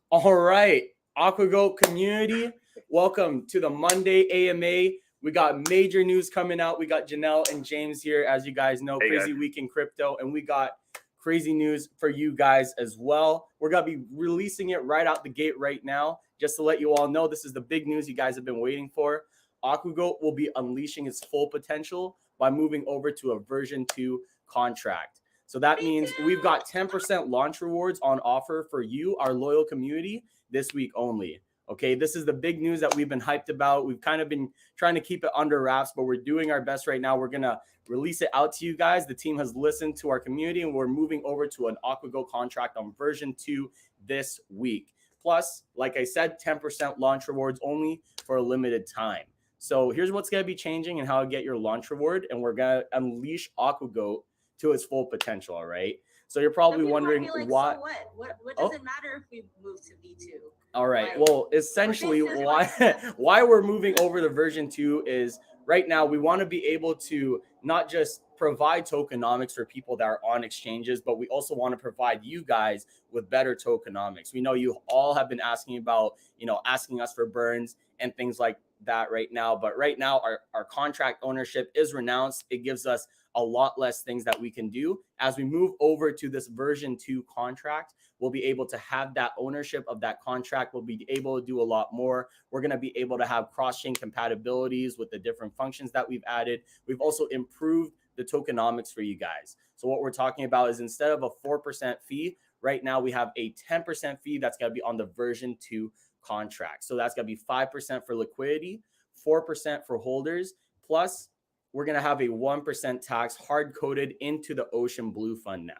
All right, Aquagoat community, welcome to the Monday AMA. We got major news coming out. We got Janelle and James here, as you guys know, crazy week in crypto, and we got crazy news for you guys as well. We're going to be releasing it right out the gate right now, just to let you all know this is the big news you guys have been waiting for. Aquagoat will be unleashing its full potential by moving over to a version 2 contract. So that means we've got 10% launch rewards on offer for you, our loyal community, this week only. Okay, this is the big news that we've been hyped about. We've kind of been trying to keep it under wraps, but we're doing our best right now. We're going to release it out to you guys. The team has listened to our community, and we're moving over to an Aquagoat contract on version 2 this week. Plus, like I said, 10% launch rewards only for a limited time. So here's what's going to be changing and how to get your launch reward, and we're going to unleash Aquagoat to its full potential. All right. So you're probably wondering why. So what does it matter if we move to V2? All right. Well, essentially, why we're moving over to version 2 is right now we want to be able to not just provide tokenomics for people that are on exchanges, but we also want to provide you guys with better tokenomics. We know you all have been asking about, asking us for burns and things like that right now. But right now, our contract ownership is renounced. It gives us a lot less things that we can do. As we move over to this version 2 contract, we'll be able to have that ownership of that contract. We'll be able to do a lot more. We're going to be able to have cross-chain compatibilities with the different functions that we've added. We've also improved the tokenomics for you guys. So what we're talking about is instead of a 4% fee, right now we have a 10% fee that's going to be on the version 2 contract. So that's going to be 5% for liquidity, 4% for holders, plus we're going to have a 1% tax hard coded into the Ocean Blue Fund now.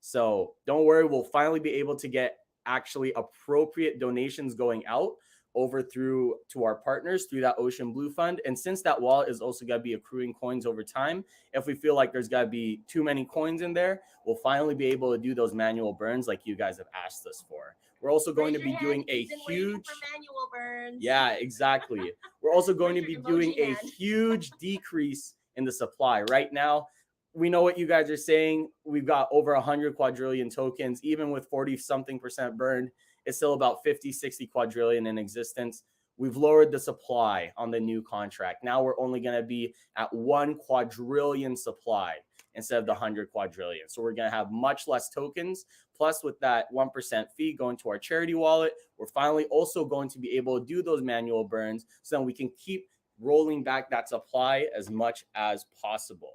So don't worry, we'll finally be able to get actually appropriate donations going out over through to our partners through that Ocean Blue Fund. And since that wallet is also going to be accruing coins over time, if we feel like there's got to be too many coins in there, we'll finally be able to do those manual burns like you guys have asked us for. We're also going to be doing a huge manual burns. Yeah, exactly. We're also going to be doing a huge decrease in the supply. Right now, we know what you guys are saying. We've got over 100 quadrillion tokens. Even with 40-something% burned, it's still about 50-60 quadrillion in existence. We've lowered the supply on the new contract. Now we're only going to be at 1 quadrillion supply instead of the 100 quadrillion. So we're going to have much less tokens. Plus, with that 1% fee going to our charity wallet, we're finally also going to be able to do those manual burns so that we can keep rolling back that supply as much as possible.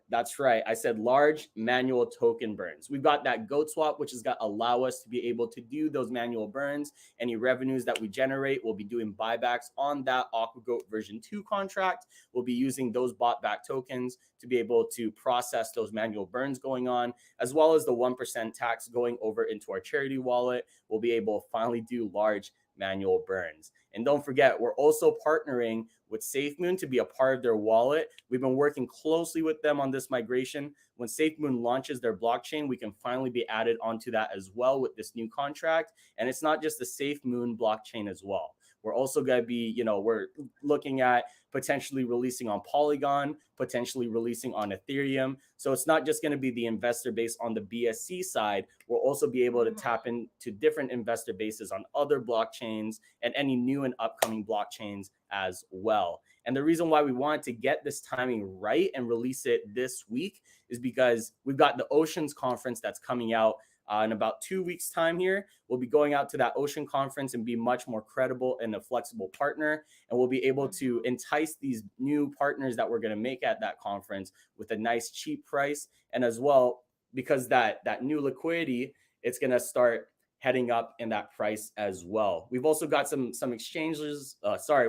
That's right. I said large manual token burns. We've got that goat swap, which is going to allow us to be able to do those manual burns. Any revenues that we generate, we'll be doing buybacks on that Aquagoat version 2 contract. We'll be using those bought back tokens to be able to process those manual burns going on, as well as the 1% tax going over into our charity wallet. We'll be able to finally do large manual burns. And don't forget, we're also partnering with SafeMoon to be a part of their wallet. We've been working closely with them on this migration. When SafeMoon launches their blockchain, we can finally be added onto that as well with this new contract. And it's not just the SafeMoon blockchain as well. We're also going to be, we're looking at potentially releasing on Polygon, potentially releasing on Ethereum. So it's not just going to be the investor base on the BSC side. We'll also be able to tap into different investor bases on other blockchains and any new and upcoming blockchains as well. And the reason why we wanted to get this timing right and release it this week is because we've got the Oceans Conference that's coming out in about 2 weeks' time here. We'll be going out to that Ocean Conference and be much more credible and a flexible partner. And we'll be able to entice these new partners that we're going to make at that conference with a nice cheap price. And as well, because that new liquidity, it's going to start heading up in that price as well. We've also got some exchanges.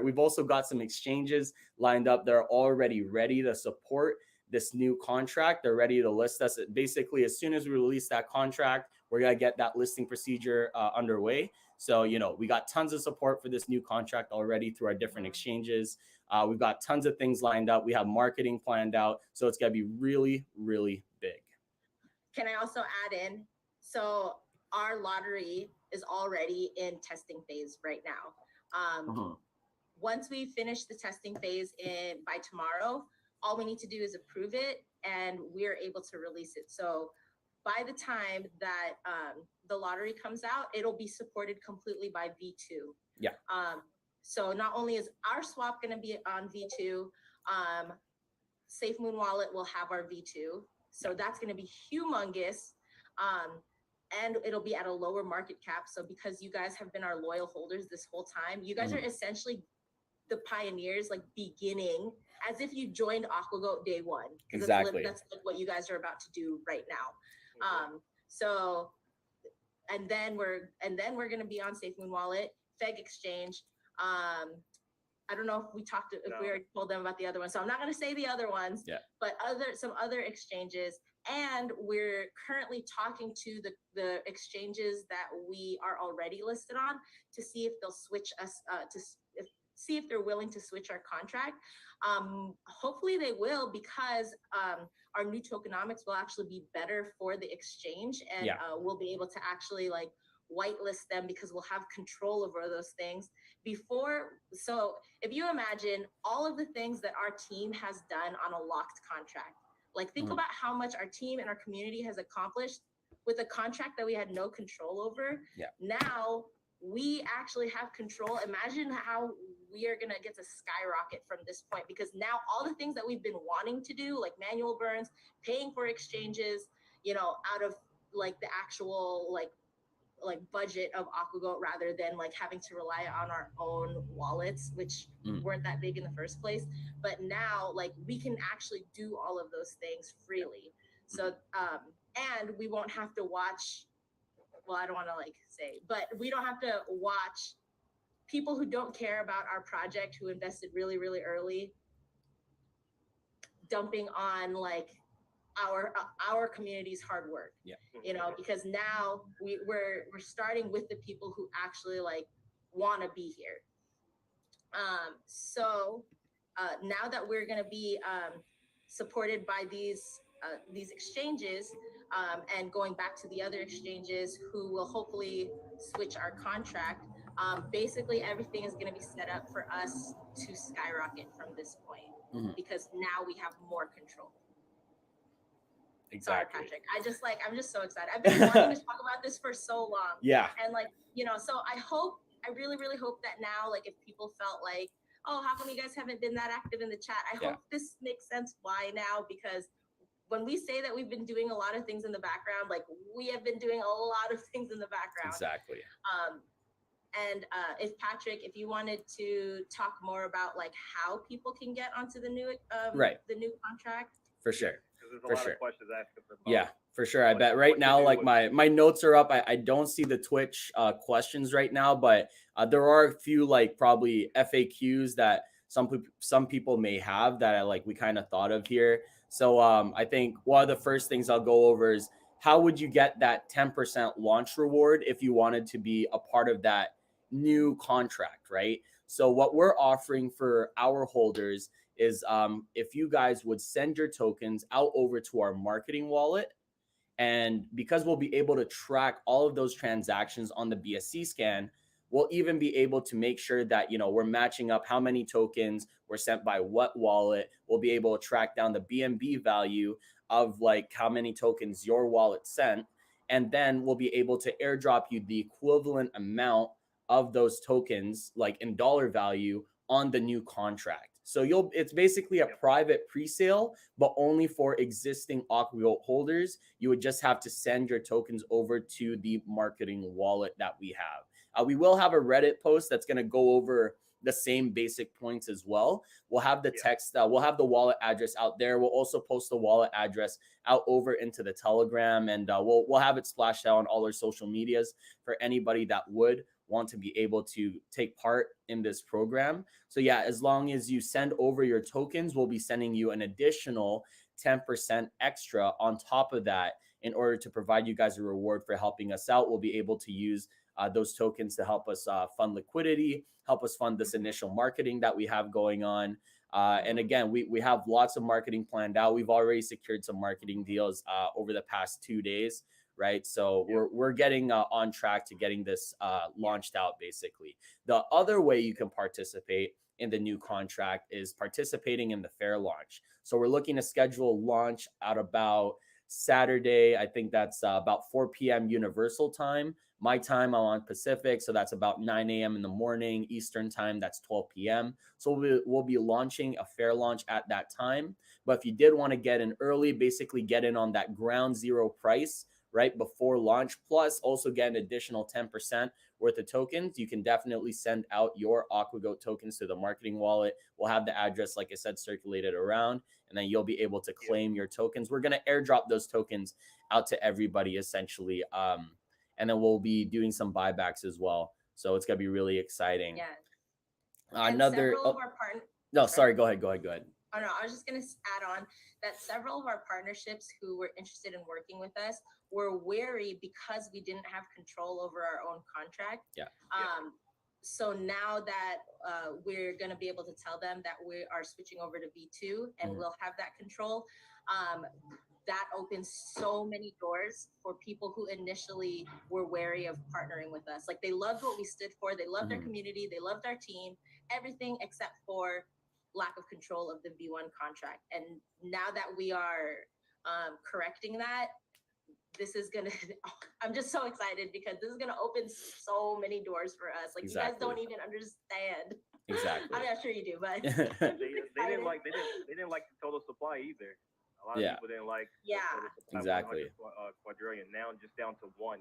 We've also got some exchanges lined up that are already ready to support this new contract. They're ready to list us. Basically, as soon as we release that contract, we're going to get that listing procedure underway. So, we got tons of support for this new contract already through our different exchanges. We've got tons of things lined up. We have marketing planned out. So it's going to be really, really big. Can I also add in? So our lottery is already in testing phase right now. Once we finish the testing phase by tomorrow, all we need to do is approve it and we're able to release it. So by the time that the lottery comes out, it'll be supported completely by V2. Yeah. So not only is our swap going to be on V2, SafeMoon Wallet will have our V2. So that's going to be humongous. And it'll be at a lower market cap. So because you guys have been our loyal holders this whole time, you guys are essentially the pioneers, like beginning, as if you joined Aquagoat day one. Exactly. That's like what you guys are about to do right now. So, and then we're going to be on SafeMoon Wallet, Feg Exchange. I don't know if we already told them about the other ones, so I'm not going to say the other ones. Yeah. But some other exchanges, and we're currently talking to the exchanges that we are already listed on to see if they'll switch us see if they're willing to switch our contract. Hopefully they will, because our new tokenomics will actually be better for the exchange, and we'll be able to actually like whitelist them because we'll have control over those things before. So if you imagine all of the things that our team has done on a locked contract, like think about how much our team and our community has accomplished with a contract that we had no control over. Now we actually have control. Imagine how we are going to get to skyrocket from this point, because now all the things that we've been wanting to do, like manual burns, paying for exchanges, you know, out of like the actual like budget of Aquagoat, rather than like having to rely on our own wallets, which weren't that big in the first place. But now like we can actually do all of those things freely. So and we won't have to watch, well, I don't want to like say, but we don't have to watch people who don't care about our project, who invested really, really early, dumping on like our community's hard work. You know, because now we're starting with the people who actually like want to be here. So now that we're going to be supported by these exchanges, and going back to the other exchanges who will hopefully switch our contract, basically everything is going to be set up for us to skyrocket from this point, because now we have more control. Exactly. Sorry, Patrick. I'm just so excited. I've been wanting to talk about this for so long. Yeah. And like, you know, so I really, really hope that now, like if people felt like, oh, how come you guys haven't been that active in the chat? I hope this makes sense why now, because when we say that we've been doing a lot of things in the background, like we have been doing a lot of things in the background. Exactly. And if Patrick, if you wanted to talk more about like how people can get onto the new the new contract. For sure. There's a lot of questions asking for. Yeah, for sure. I bet right now, like my notes are up. I don't see the Twitch questions right now, but there are a few like probably FAQs that some people may have that we kind of thought of here. So I think one of the first things I'll go over is, how would you get that 10% launch reward if you wanted to be a part of that new contract, right? So what we're offering for our holders is if you guys would send your tokens out over to our marketing wallet, and because we'll be able to track all of those transactions on the BSC scan, we'll even be able to make sure that, you know, we're matching up how many tokens were sent by what wallet. We'll be able to track down the BNB value of like how many tokens your wallet sent, and then we'll be able to airdrop you the equivalent amount of those tokens, like in dollar value, on the new contract. So it's basically a private pre-sale, but only for existing Aquagoat holders. You would just have to send your tokens over to the marketing wallet that we have. We will have a Reddit post that's going to go over the same basic points as well. We'll have the text, we'll have the wallet address out there. We'll also post the wallet address out over into the Telegram, and we'll have it splashed out on all our social medias for anybody that would want to be able to take part in this program. So yeah, as long as you send over your tokens, we'll be sending you an additional 10% extra on top of that in order to provide you guys a reward for helping us out. We'll be able to use those tokens to help us fund liquidity, help us fund this initial marketing that we have going on. And again, we have lots of marketing planned out. We've already secured some marketing deals over the past 2 days. Right. So we're getting on track to getting this launched out, basically. The other way you can participate in the new contract is participating in the fair launch. So we're looking to schedule launch at about Saturday. I think that's about 4 p.m. Universal time. My time, I'm on Pacific, so that's about 9 a.m. in the morning. Eastern time, that's 12 p.m. So we'll be launching a fair launch at that time. But if you did want to get in early, basically get in on that ground zero price right before launch, plus also get an additional 10% worth of tokens, you can definitely send out your Aquagoat tokens to the marketing wallet. We'll have the address, like I said, circulated around, and then you'll be able to claim your tokens. We're going to airdrop those tokens out to everybody essentially. And then we'll be doing some buybacks as well. So it's going to be really exciting. Yeah. Another, several of our partners. No, sorry, go ahead. Oh no, I was just going to add on that several of our partnerships who were interested in working with us were wary because we didn't have control over our own contract. Yeah. So now that we're going to be able to tell them that we are switching over to V2 and we'll have that control, that opens so many doors for people who initially were wary of partnering with us. Like, they loved what we stood for. They loved our community. They loved our team, everything except for lack of control of the V1 contract. And now that we are correcting that, this is gonna, I'm just so excited because this is gonna open so many doors for us. Like, you guys don't even understand. Exactly. I'm not sure you do, but they didn't like the total supply either. A lot of people didn't like the total supply, exactly. quadrillion. Now just down to 1.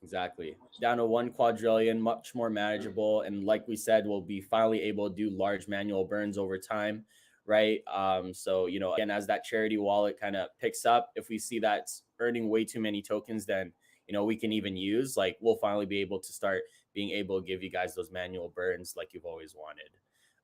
Exactly. Down to 1 quadrillion, much more manageable. And like we said, we'll be finally able to do large manual burns over time, right? So, you know, again, as that charity wallet kind of picks up, if we see that's earning way too many tokens, then, you know, we can even use, like, we'll finally be able to start being able to give you guys those manual burns like you've always wanted.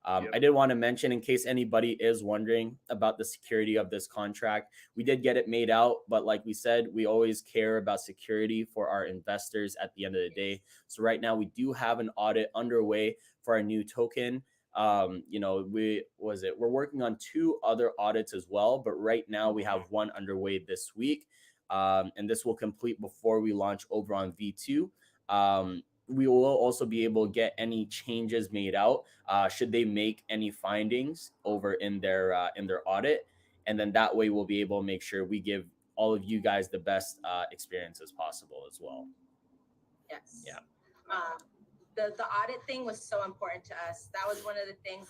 I did want to mention, in case anybody is wondering about the security of this contract, we did get it made out, but like we said, we always care about security for our investors at the end of the day. So right now we do have an audit underway for our new token. You know, we're working on 2 other audits as well, but right now we have 1 underway this week. And this will complete before we launch over on V2. We will also be able to get any changes made out should they make any findings over in their audit, and then that way we'll be able to make sure we give all of you guys the best experience as possible as well. Yes. Yeah. The audit thing was so important to us. That was one of the things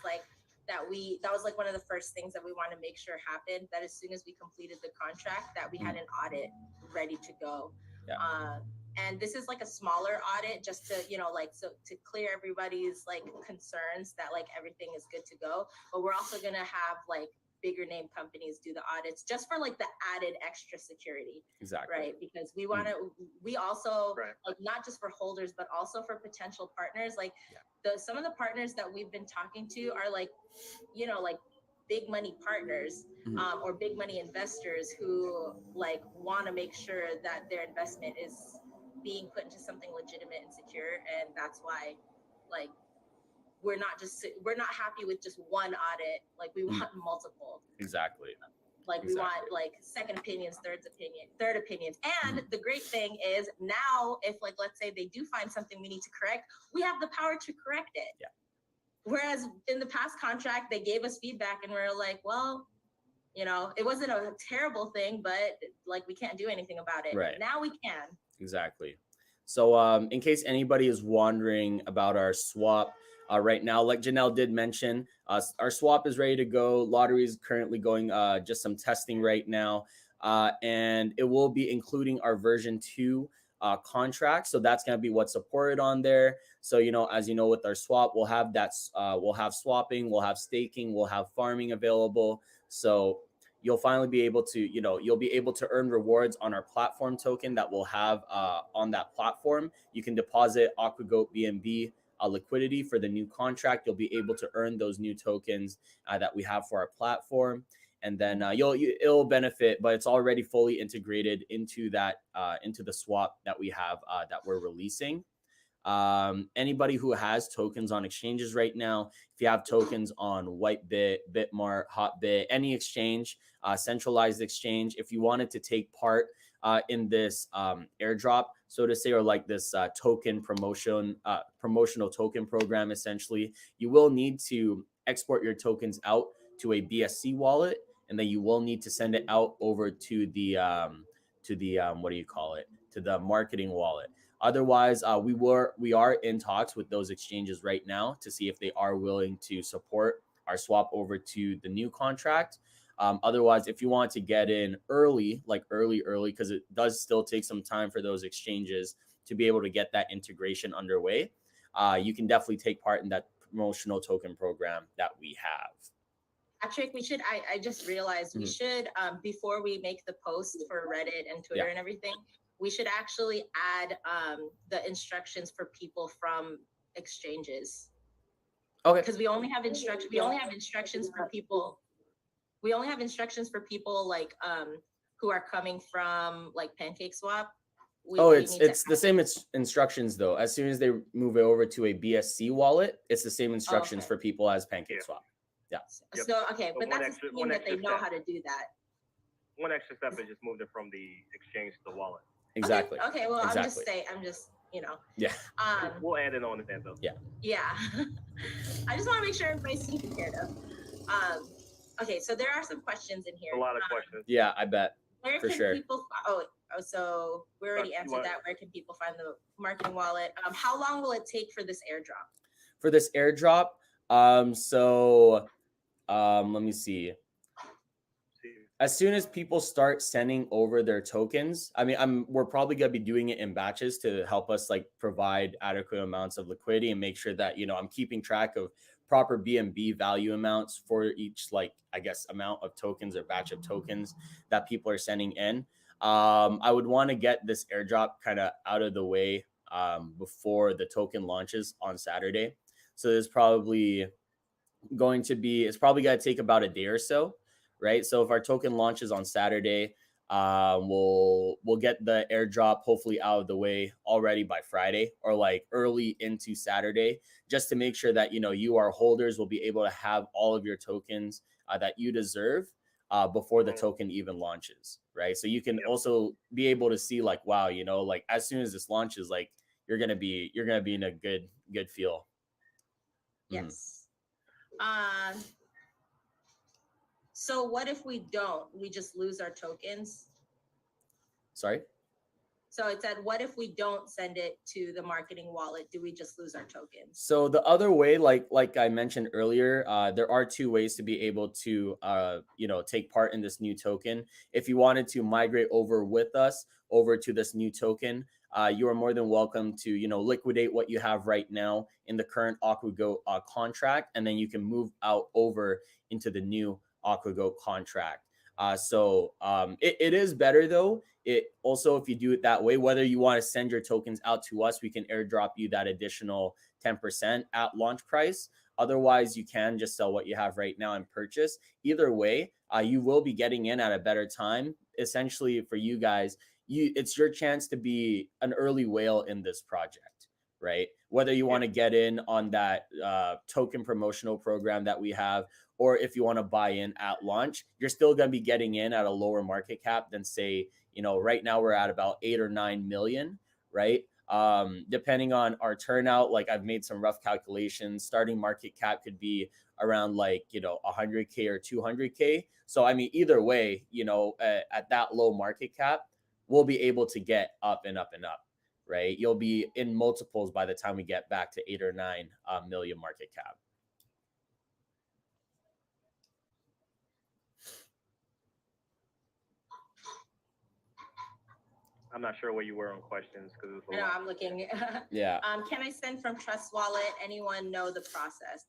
that was like one of the first things that we want to make sure happened, that as soon as we completed the contract, that we had an audit ready to go. Yeah. And this is like a smaller audit, just to, you know, like, so to clear everybody's like concerns that like everything is good to go. But we're also going to have like bigger name companies do the audits just for like the added extra security. Exactly. Right. Because we want to, we also like, not just for holders, but also for potential partners. Like some of the partners that we've been talking to are like, you know, like big money partners or big money investors who like want to make sure that their investment is being put into something legitimate and secure. And that's why like we're not happy with just one audit. Like, we want multiple. Exactly. Like, we want like second opinions, third opinions. And the great thing is now, if like, let's say they do find something we need to correct, we have the power to correct it. Yeah. Whereas in the past contract, they gave us feedback and we were like, well, you know, it wasn't a terrible thing, but like, we can't do anything about it. Right. Now we can. Exactly. So in case anybody is wondering about our swap, right now, like Janelle did mention, our swap is ready to go. Lottery is currently going just some testing right now, and it will be including our version 2 contract. So that's going to be what's supported on there. So, you know, as you know, with our swap, we'll have that, we'll have swapping, we'll have staking, we'll have farming available. So you'll finally be able to, you know, you'll be able to earn rewards on our platform token that we'll have on that platform. You can deposit Aquagoat BNB liquidity for the new contract. You'll be able to earn those new tokens that we have for our platform. And then it'll benefit, but it's already fully integrated into that, into the swap that we have that we're releasing. Anybody who has tokens on exchanges right now, if you have tokens on Whitebit, Bitmart, Hotbit, any exchange, centralized exchange, if you wanted to take part in this airdrop, so to say, or like this token promotional token program, essentially, you will need to export your tokens out to a BSC wallet. and then you will need to send it out over to the what do you call it, to the marketing wallet. Otherwise, we are in talks with those exchanges right now to see if they are willing to support our swap over to the new contract. Otherwise, if you want to get in early, like early, because it does still take some time for those exchanges to be able to get that integration underway, you can definitely take part in that promotional token program that we have. Patrick, we should, I just realized we should, before we make the post for Reddit and Twitter and everything, we should actually add the instructions for people from exchanges. Okay. Because we only have instructions for people. We only have instructions for people like who are coming from like PancakeSwap. It's the same instructions though. As soon as they move it over to a BSC wallet, it's the same instructions for people as PancakeSwap. Yeah. So but that's assuming that they know how to do that. One extra step is just move it from the exchange to the wallet. Exactly. Okay. Well, exactly. I'm just you know. Yeah. We'll add it on the end though. Yeah. Yeah. I just want to make sure everybody's taken care of. Okay, so there are some questions in here. A lot of questions. Yeah, I bet. Where can people? So we already answered that. Where can people find the marketing wallet? How long will it take for this airdrop? For this airdrop, let me see. As soon as people start sending over their tokens, I mean, we're probably gonna be doing it in batches to help us like provide adequate amounts of liquidity and make sure that, you know, I'm keeping track of proper BNB value amounts for each, like, I guess, amount of tokens or batch of tokens that people are sending in. I would want to get this airdrop kind of out of the way before the token launches on Saturday. So there's probably going to take about a day or so, right? So if our token launches on Saturday, we'll get the airdrop hopefully out of the way already by Friday or like early into Saturday, just to make sure that, you know, you, our holders, will be able to have all of your tokens that you deserve before the token even launches, right? So you can also be able to see like, wow, you know, like as soon as this launches, like you're gonna be in a good feel. Yes. So what if we don't? We just lose our tokens? Sorry? So it said, what if we don't send it to the marketing wallet? Do we just lose our tokens? So the other way, like I mentioned earlier, there are two ways to be able to, you know, take part in this new token. If you wanted to migrate over with us over to this new token, you are more than welcome to, you know, liquidate what you have right now in the current Aquagoat contract, and then you can move out over into the new Aquagoat contract. It is better though. It also, if you do it that way, whether you want to send your tokens out to us, we can airdrop you that additional 10% at launch price. Otherwise, you can just sell what you have right now and purchase. Either way, you will be getting in at a better time. Essentially, for you guys, it's your chance to be an early whale in this project, right? Whether you want to get in on that token promotional program that we have, or if you want to buy in at launch, you're still going to be getting in at a lower market cap than, say, you know, right now we're at about 8 or 9 million, right? Depending on our turnout, like I've made some rough calculations, starting market cap could be around like, you know, 100K or 200K. So, I mean, either way, you know, at that low market cap, we'll be able to get up and up and up, right? You'll be in multiples by the time we get back to 8 or 9 million market cap. I'm not sure where you were on questions because it's a lot. lot. I'm looking. Yeah. Can I send from Trust Wallet? Anyone know the process?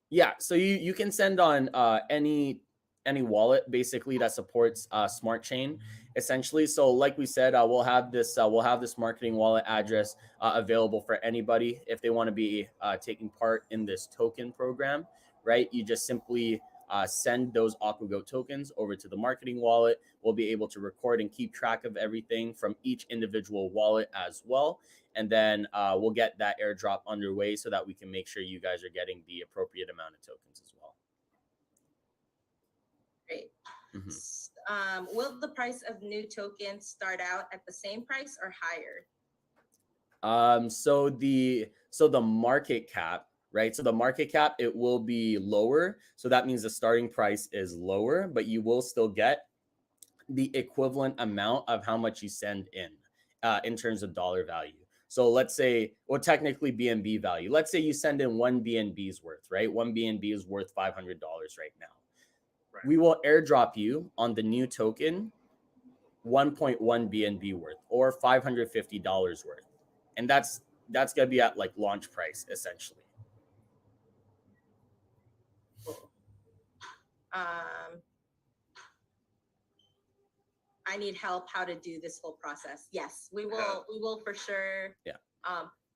Yeah. So you can send on any wallet basically that supports Smart Chain, essentially. So like we said, we'll have this marketing wallet address available for anybody if they want to be taking part in this token program, right? You just simply send those Aquagoat tokens over to the marketing wallet. We'll be able to record and keep track of everything from each individual wallet as well. And then we'll get that airdrop underway so that we can make sure you guys are getting the appropriate amount of tokens as well. Great. Mm-hmm. Will the price of new tokens start out at the same price or higher? So the market cap, right? So the market cap, it will be lower. So that means the starting price is lower, but you will still get the equivalent amount of how much you send in terms of dollar value. So let's say, well, technically BNB value. Let's say you send in one BNB's worth, right? One BNB is worth $500 right now. Right. We will airdrop you on the new token 1.1 BNB worth or $550 worth. And that's going to be at like launch price essentially. I need help how to do this whole process. Yes, we will for sure. Yeah.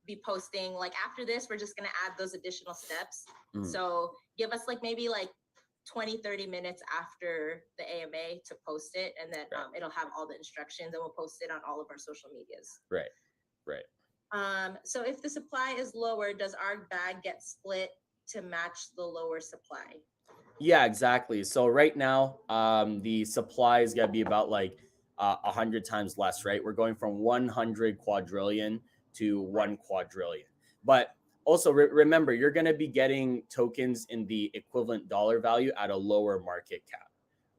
Be posting like after this, we're just going to add those additional steps. So give us like maybe like 20-30 minutes after the AMA to post it, and then it'll have all the instructions, and we'll post it on all of our social medias. Right. So if the supply is lower, does our bag get split to match the lower supply? Yeah, exactly. So right now, the supply is gonna be about like 100 times less, right? We're going from 100 quadrillion to 1 quadrillion. But also remember, you're gonna be getting tokens in the equivalent dollar value at a lower market cap,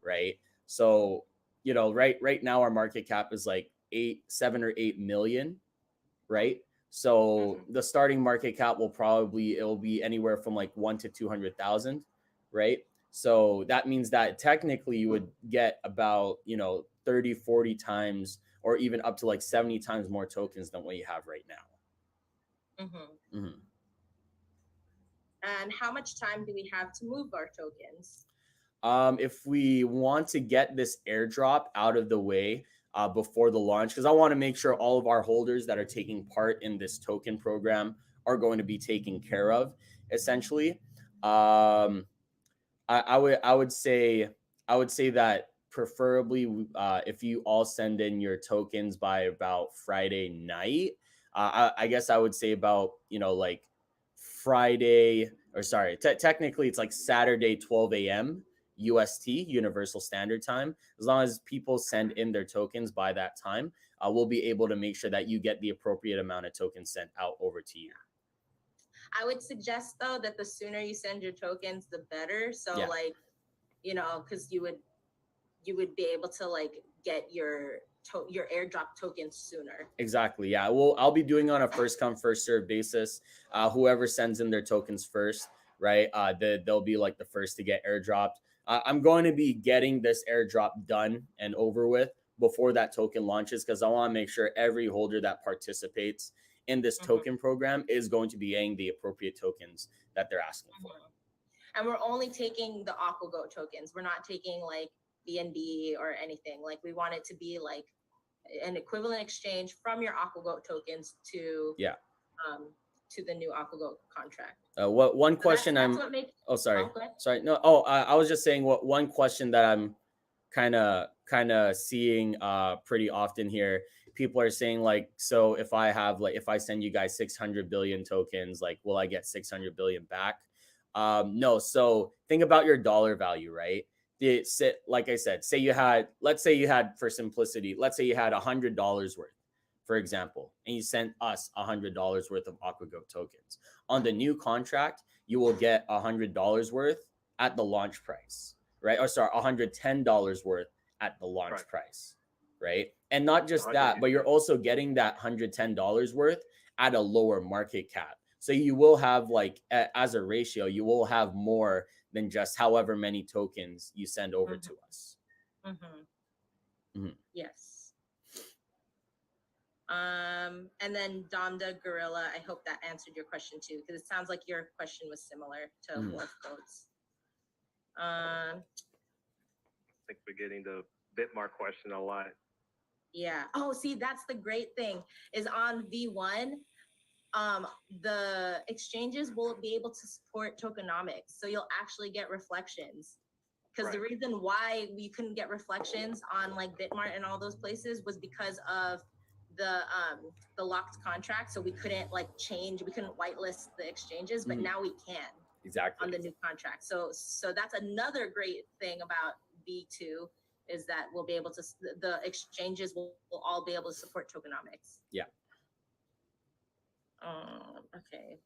right? So right now our market cap is like 7 or 8 million, right? So the starting market cap it'll be anywhere from like 1 to 200,000, right? So that means that technically you would get about 30, 40 times or even up to like 70 times more tokens than what you have right now. And how much time do we have to move our tokens? If we want to get this airdrop out of the way before the launch, because I want to make sure all of our holders that are taking part in this token program are going to be taken care of, essentially. I would say that preferably if you all send in your tokens by about Friday night, I guess I would say about like Friday, or sorry, technically it's like Saturday 12 a.m. UST, Universal Standard Time. As long as people send in their tokens by that time, we'll be able to make sure that you get the appropriate amount of tokens sent out over to you. I would suggest though that the sooner you send your tokens, the better. So like, because you would be able to like get your airdrop tokens sooner. Exactly. Yeah. Well, I'll be doing on a first come first serve basis. Whoever sends in their tokens first, right? They'll be like the first to get airdropped. I'm going to be getting this airdrop done and over with before that token launches, because I want to make sure every holder that participates in this token program is going to be getting the appropriate tokens that they're asking for. And we're only taking the Aquagoat tokens. We're not taking like BNB or anything. Like we want it to be like an equivalent exchange from your Aquagoat tokens to the new Aquagoat contract. One question sorry. No. I was just saying one question that I'm kind of seeing pretty often here. People are saying like, so if I send you guys 600 billion tokens, like, will I get 600 billion back? No. So think about your dollar value, right? Like I said, let's say you had, for simplicity, let's say you had $100 worth, for example, and you sent us $100 worth of Aquagoat tokens. On the new contract, you will get $100 worth at the launch price, right? Or sorry, $110 worth at the launch price, right? And not just that, but you're also getting that $110 worth at a lower market cap. So you will have like, as a ratio, you will have more than just however many tokens you send over to us. Yes. And then Domda Gorilla, I hope that answered your question too, because it sounds like your question was similar to Wolf Goats. I think we're getting the Bitmart question a lot. Yeah. Oh, see, that's the great thing is on V1, the exchanges will be able to support tokenomics. So you'll actually get reflections. Because the reason why we couldn't get reflections on like Bitmart and all those places was because of the locked contract. So we couldn't like we couldn't whitelist the exchanges, but now we can. Exactly. On the new contract. So that's another great thing about V2 is that we'll be able to, the exchanges will all be able to support tokenomics. Yeah. Okay.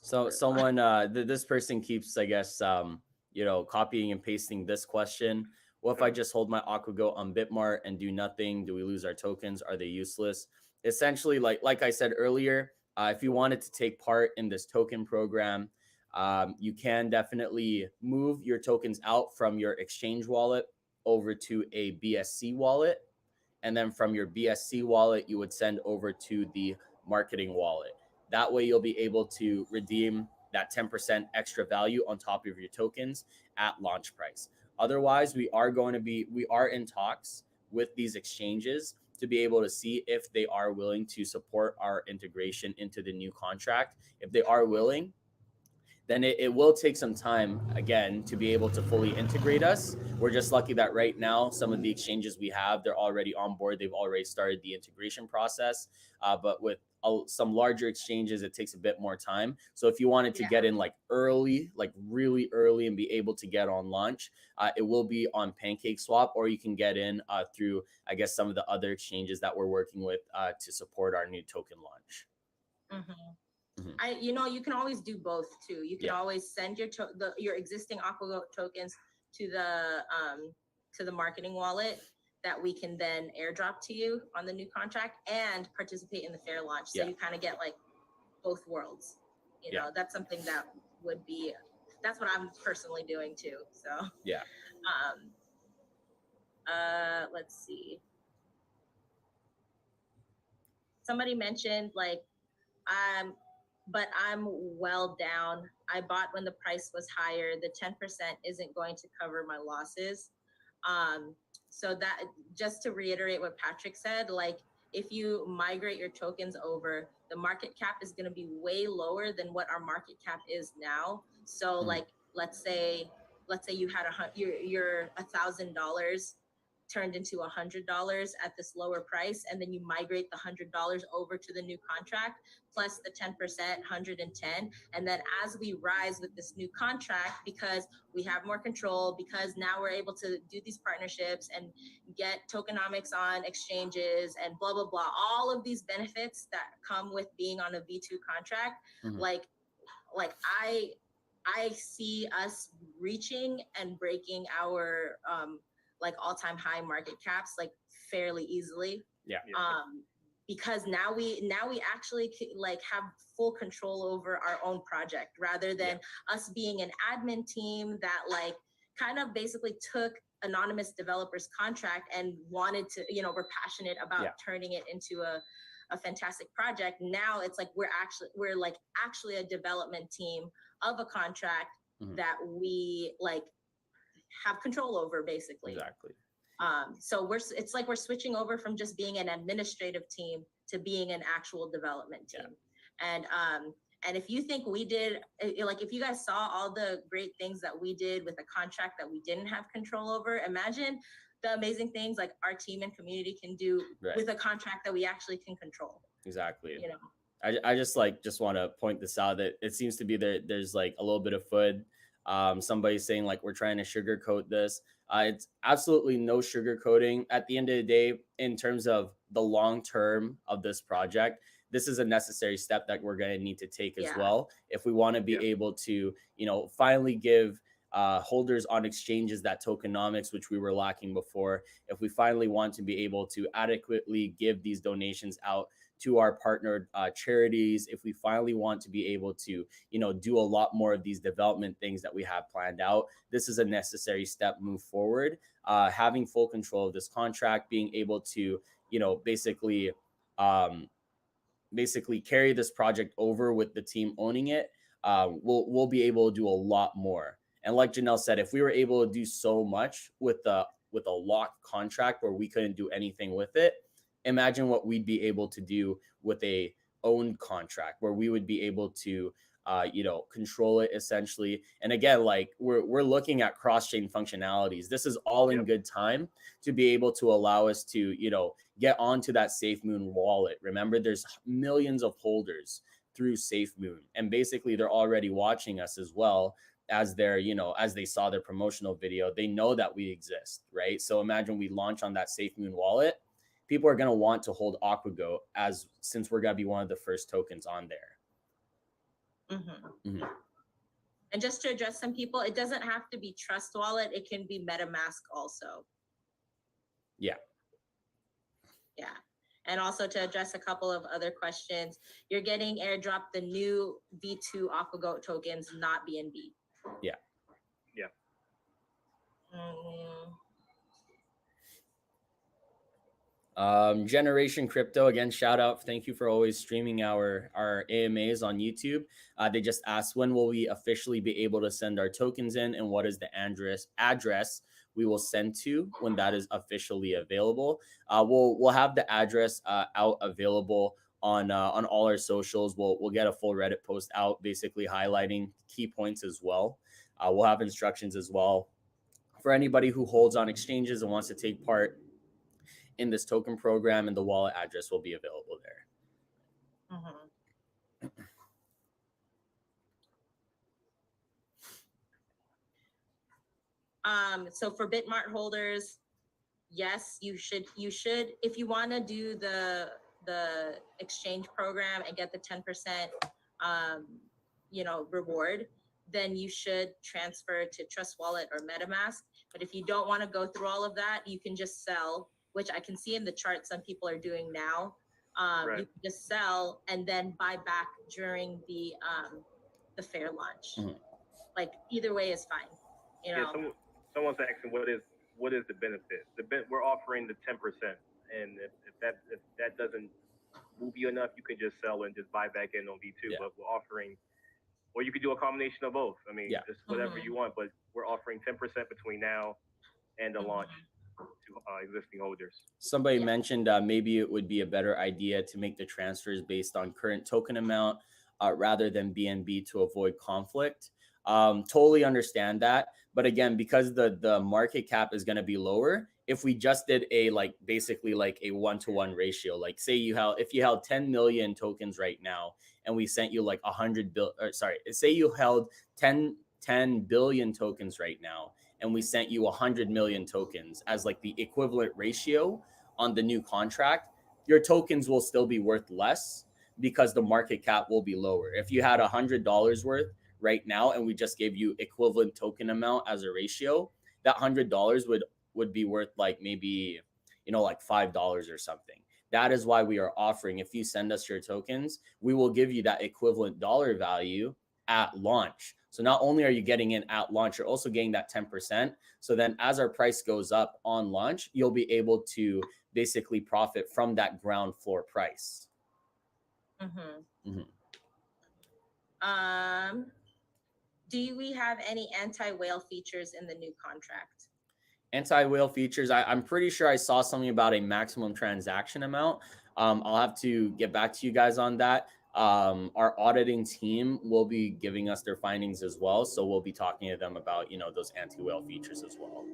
So someone, this person keeps, I guess, copying and pasting this question. What if I just hold my Aquagoat on Bitmart and do nothing? Do we lose our tokens? Are they useless? Essentially, like I said earlier, if you wanted to take part in this token program, you can definitely move your tokens out from your exchange wallet over to a BSC wallet. And then from your BSC wallet, you would send over to the marketing wallet. That way you'll be able to redeem that 10% extra value on top of your tokens at launch price. Otherwise, we are in talks with these exchanges to be able to see if they are willing to support our integration into the new contract. If they are willing, then it will take some time, again, to be able to fully integrate us. We're just lucky that right now, some of the exchanges we have, they're already on board. They've already started the integration process. But with some larger exchanges, it takes a bit more time. So if you wanted to get in like early, like really early, and be able to get on launch, it will be on PancakeSwap, or you can get in through, I guess, some of the other exchanges that we're working with to support our new token launch. You can always do both too. You can always send your existing Aquagoat tokens to the marketing wallet that we can then airdrop to you on the new contract and participate in the fair launch. So you kind of get like both worlds. You know, that's something that that's what I'm personally doing too. So let's see. Somebody mentioned like but I'm well down. I bought when the price was higher. The 10% isn't going to cover my losses. So that, just to reiterate what Patrick said, like if you migrate your tokens over, the market cap is going to be way lower than what our market cap is now. So like, let's say you had your $1,000 turned into $100 at this lower price, and then you migrate the $100 over to the new contract plus the 10%, 110. And then as we rise with this new contract, because we have more control, because now we're able to do these partnerships and get tokenomics on exchanges and blah, blah, blah, all of these benefits that come with being on a V2 contract, like I see us reaching and breaking our like all-time high market caps like fairly easily. Because now we actually like have full control over our own project, rather than us being an admin team that like kind of basically took anonymous developers contract and wanted to, we're passionate about turning it into a fantastic project. Now it's like we're actually a development team of a contract that we like have control over, basically. Exactly. So it's like we're switching over from just being an administrative team to being an actual development team. And if you think we did, like if you guys saw all the great things that we did with a contract that we didn't have control over, imagine the amazing things like our team and community can do with a contract that we actually can control. Exactly. I just want to point this out, that it seems to be there's like a little bit of FUD. Somebody's saying like we're trying to sugarcoat this. It's absolutely no sugarcoating. At the end of the day, in terms of the long term of this project, this is a necessary step that we're going to need to take as well if we want to be able to, finally give holders on exchanges that tokenomics, which we were lacking before. If we finally want to be able to adequately give these donations out to our partnered charities, if we finally want to be able to, do a lot more of these development things that we have planned out, this is a necessary step move forward. Having full control of this contract, being able to, basically carry this project over with the team owning it, we'll be able to do a lot more. And like Janelle said, if we were able to do so much with a locked contract where we couldn't do anything with it, imagine what we'd be able to do with a owned contract where we would be able to, control it essentially. And again, like we're looking at cross-chain functionalities. This is all in good time to be able to allow us to, get onto that SafeMoon wallet. Remember, there's millions of holders through SafeMoon, and basically they're already watching us as well as they're, as they saw their promotional video, they know that we exist, right? So imagine we launch on that SafeMoon wallet. People are going to want to hold Aquagoat since we're going to be one of the first tokens on there. And just to address some people, it doesn't have to be Trust Wallet. It can be MetaMask also. Yeah. And also to address a couple of other questions, you're getting airdropped the new V2 Aquagoat tokens, not BNB. Yeah. Generation Crypto, again, shout out. Thank you for always streaming our AMAs on YouTube. They just asked, when will we officially be able to send our tokens in, and what is the address we will send to when that is officially available? We'll have the address out available on all our socials. We'll get a full Reddit post out, basically highlighting key points as well. We'll have instructions as well for anybody who holds on exchanges and wants to take part in this token program, and the wallet address will be available there. So for Bitmart holders, yes, you should, if you want to do the exchange program and get the 10%, reward, then you should transfer to Trust Wallet or MetaMask. But if you don't want to go through all of that, you can just sell, which I can see in the chart some people are doing now. You can just sell and then buy back during the fair launch. Like either way is fine. Someone's asking what is the benefit? We're offering the 10%, and if that doesn't move you enough, you can just sell and just buy back in on V2. But we're offering, or you could do a combination of both. I mean, just whatever you want. But we're offering 10% between now and the launch to existing holders. Somebody mentioned maybe it would be a better idea to make the transfers based on current token amount rather than BNB to avoid conflict. Totally understand that. But again, because the market cap is going to be lower, if we just did basically a 1-to-1 ratio, like say if you held 10 million tokens right now and we sent you say you held 10 billion tokens right now and we sent you 100 million tokens as like the equivalent ratio on the new contract, your tokens will still be worth less because the market cap will be lower. If you had $100 worth right now and we just gave you equivalent token amount as a ratio, that $100 would be worth like maybe like $5 or something. That is why we are offering, if you send us your tokens, we will give you that equivalent dollar value at launch. So not only are you getting in at launch, you're also getting that 10%. So then as our price goes up on launch, you'll be able to basically profit from that ground floor price. Do we have any anti-whale features in the new contract? Anti-whale features, I'm pretty sure I saw something about a maximum transaction amount. I'll have to get back to you guys on that. Our auditing team will be giving us their findings as well, so we'll be talking to them about those anti-whale features as well.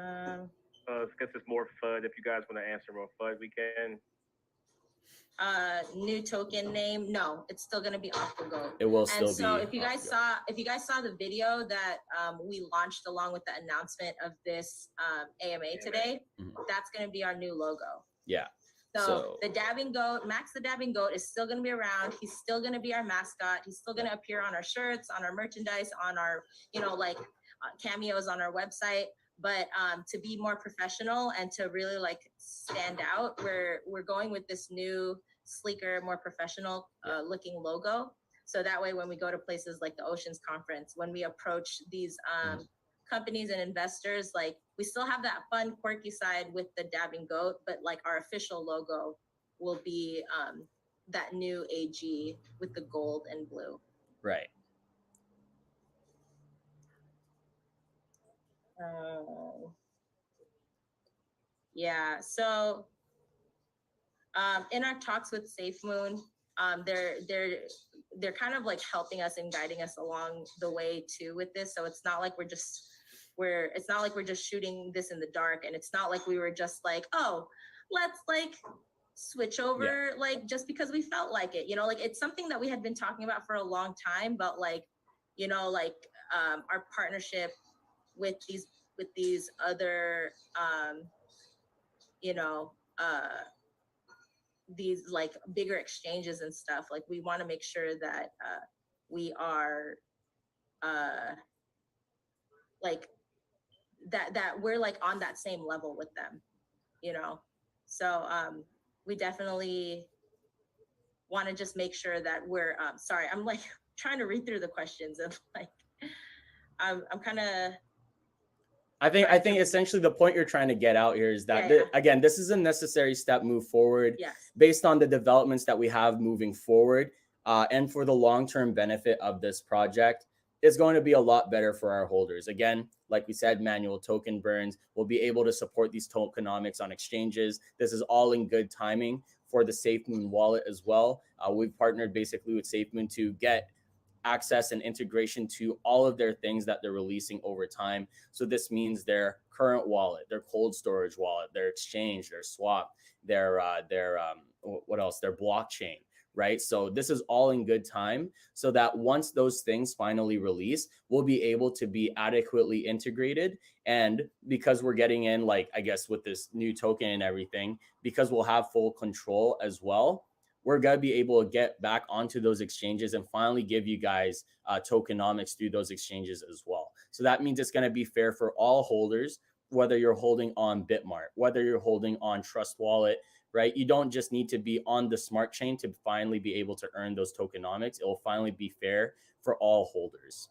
I guess it's more FUD. If you guys want to answer more FUD, we can. New token name, no, it's still going to be Aquagoat. It will still be. And so if you guys saw the video that we launched along with the announcement of this AMA today, that's going to be our new logo. Yeah. So the dabbing goat, Max the dabbing goat, is still going to be around. He's still going to be our mascot. He's still going to appear on our shirts, on our merchandise, on our cameos on our website. But to be more professional and to really stand out, we're going with this new, sleeker, more professional looking logo. So that way, when we go to places like the Oceans Conference, when we approach these companies and investors, we still have that fun, quirky side with the dabbing goat, but our official logo will be that new AG with the gold and blue. Right. Yeah. So in our talks with SafeMoon, they're kind of helping us and guiding us along the way too with this. So it's not like we're just shooting this in the dark, and it's not like we were just oh, let's switch over just because we felt like it. It's something that we had been talking about for a long time, but our partnership with these other these like bigger exchanges and stuff, like we want to make sure that we are like that we're like on that same level with them, you know. So we definitely want to just make sure that we're sorry, I'm like trying to read through the questions and like I'm kind of I think essentially the point you're trying to get out here is that again, this is a necessary step move forward based on the developments that we have moving forward, and for the long-term benefit of this project is going to be a lot better for our holders. Again, like we said, manual token burns. We'll be able to support these tokenomics on exchanges. This is all in good timing for the SafeMoon wallet as well. We've partnered basically with SafeMoon to get access and integration to all of their things that they're releasing over time. So this means their current wallet, their cold storage wallet, their exchange, their swap, their what else? Their blockchain, right? So this is all in good time so that once those things finally release, we'll be able to be adequately integrated. And because we're getting in, like, I guess with this new token and everything, because we'll have full control as well, we're going to be able to get back onto those exchanges and finally give you guys tokenomics through those exchanges as well. So that means it's going to be fair for all holders, whether you're holding on Bitmart, whether you're holding on Trust Wallet, right? You don't just need to be on the smart chain to finally be able to earn those tokenomics. It will finally be fair for all holders.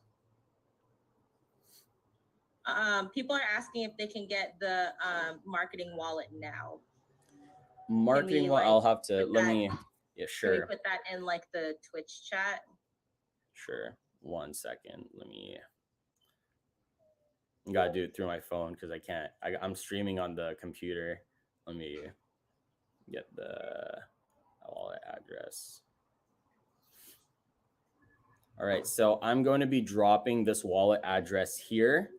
People are asking if they can get the marketing wallet now. Marketing wallet, I'll have to, let me... Yeah, sure. Can we put that in like the Twitch chat? Sure. 1 second. Let me. I gotta do it through my phone because I can't. I'm streaming on the computer. Let me get the wallet address. All right. So I'm going to be dropping this wallet address here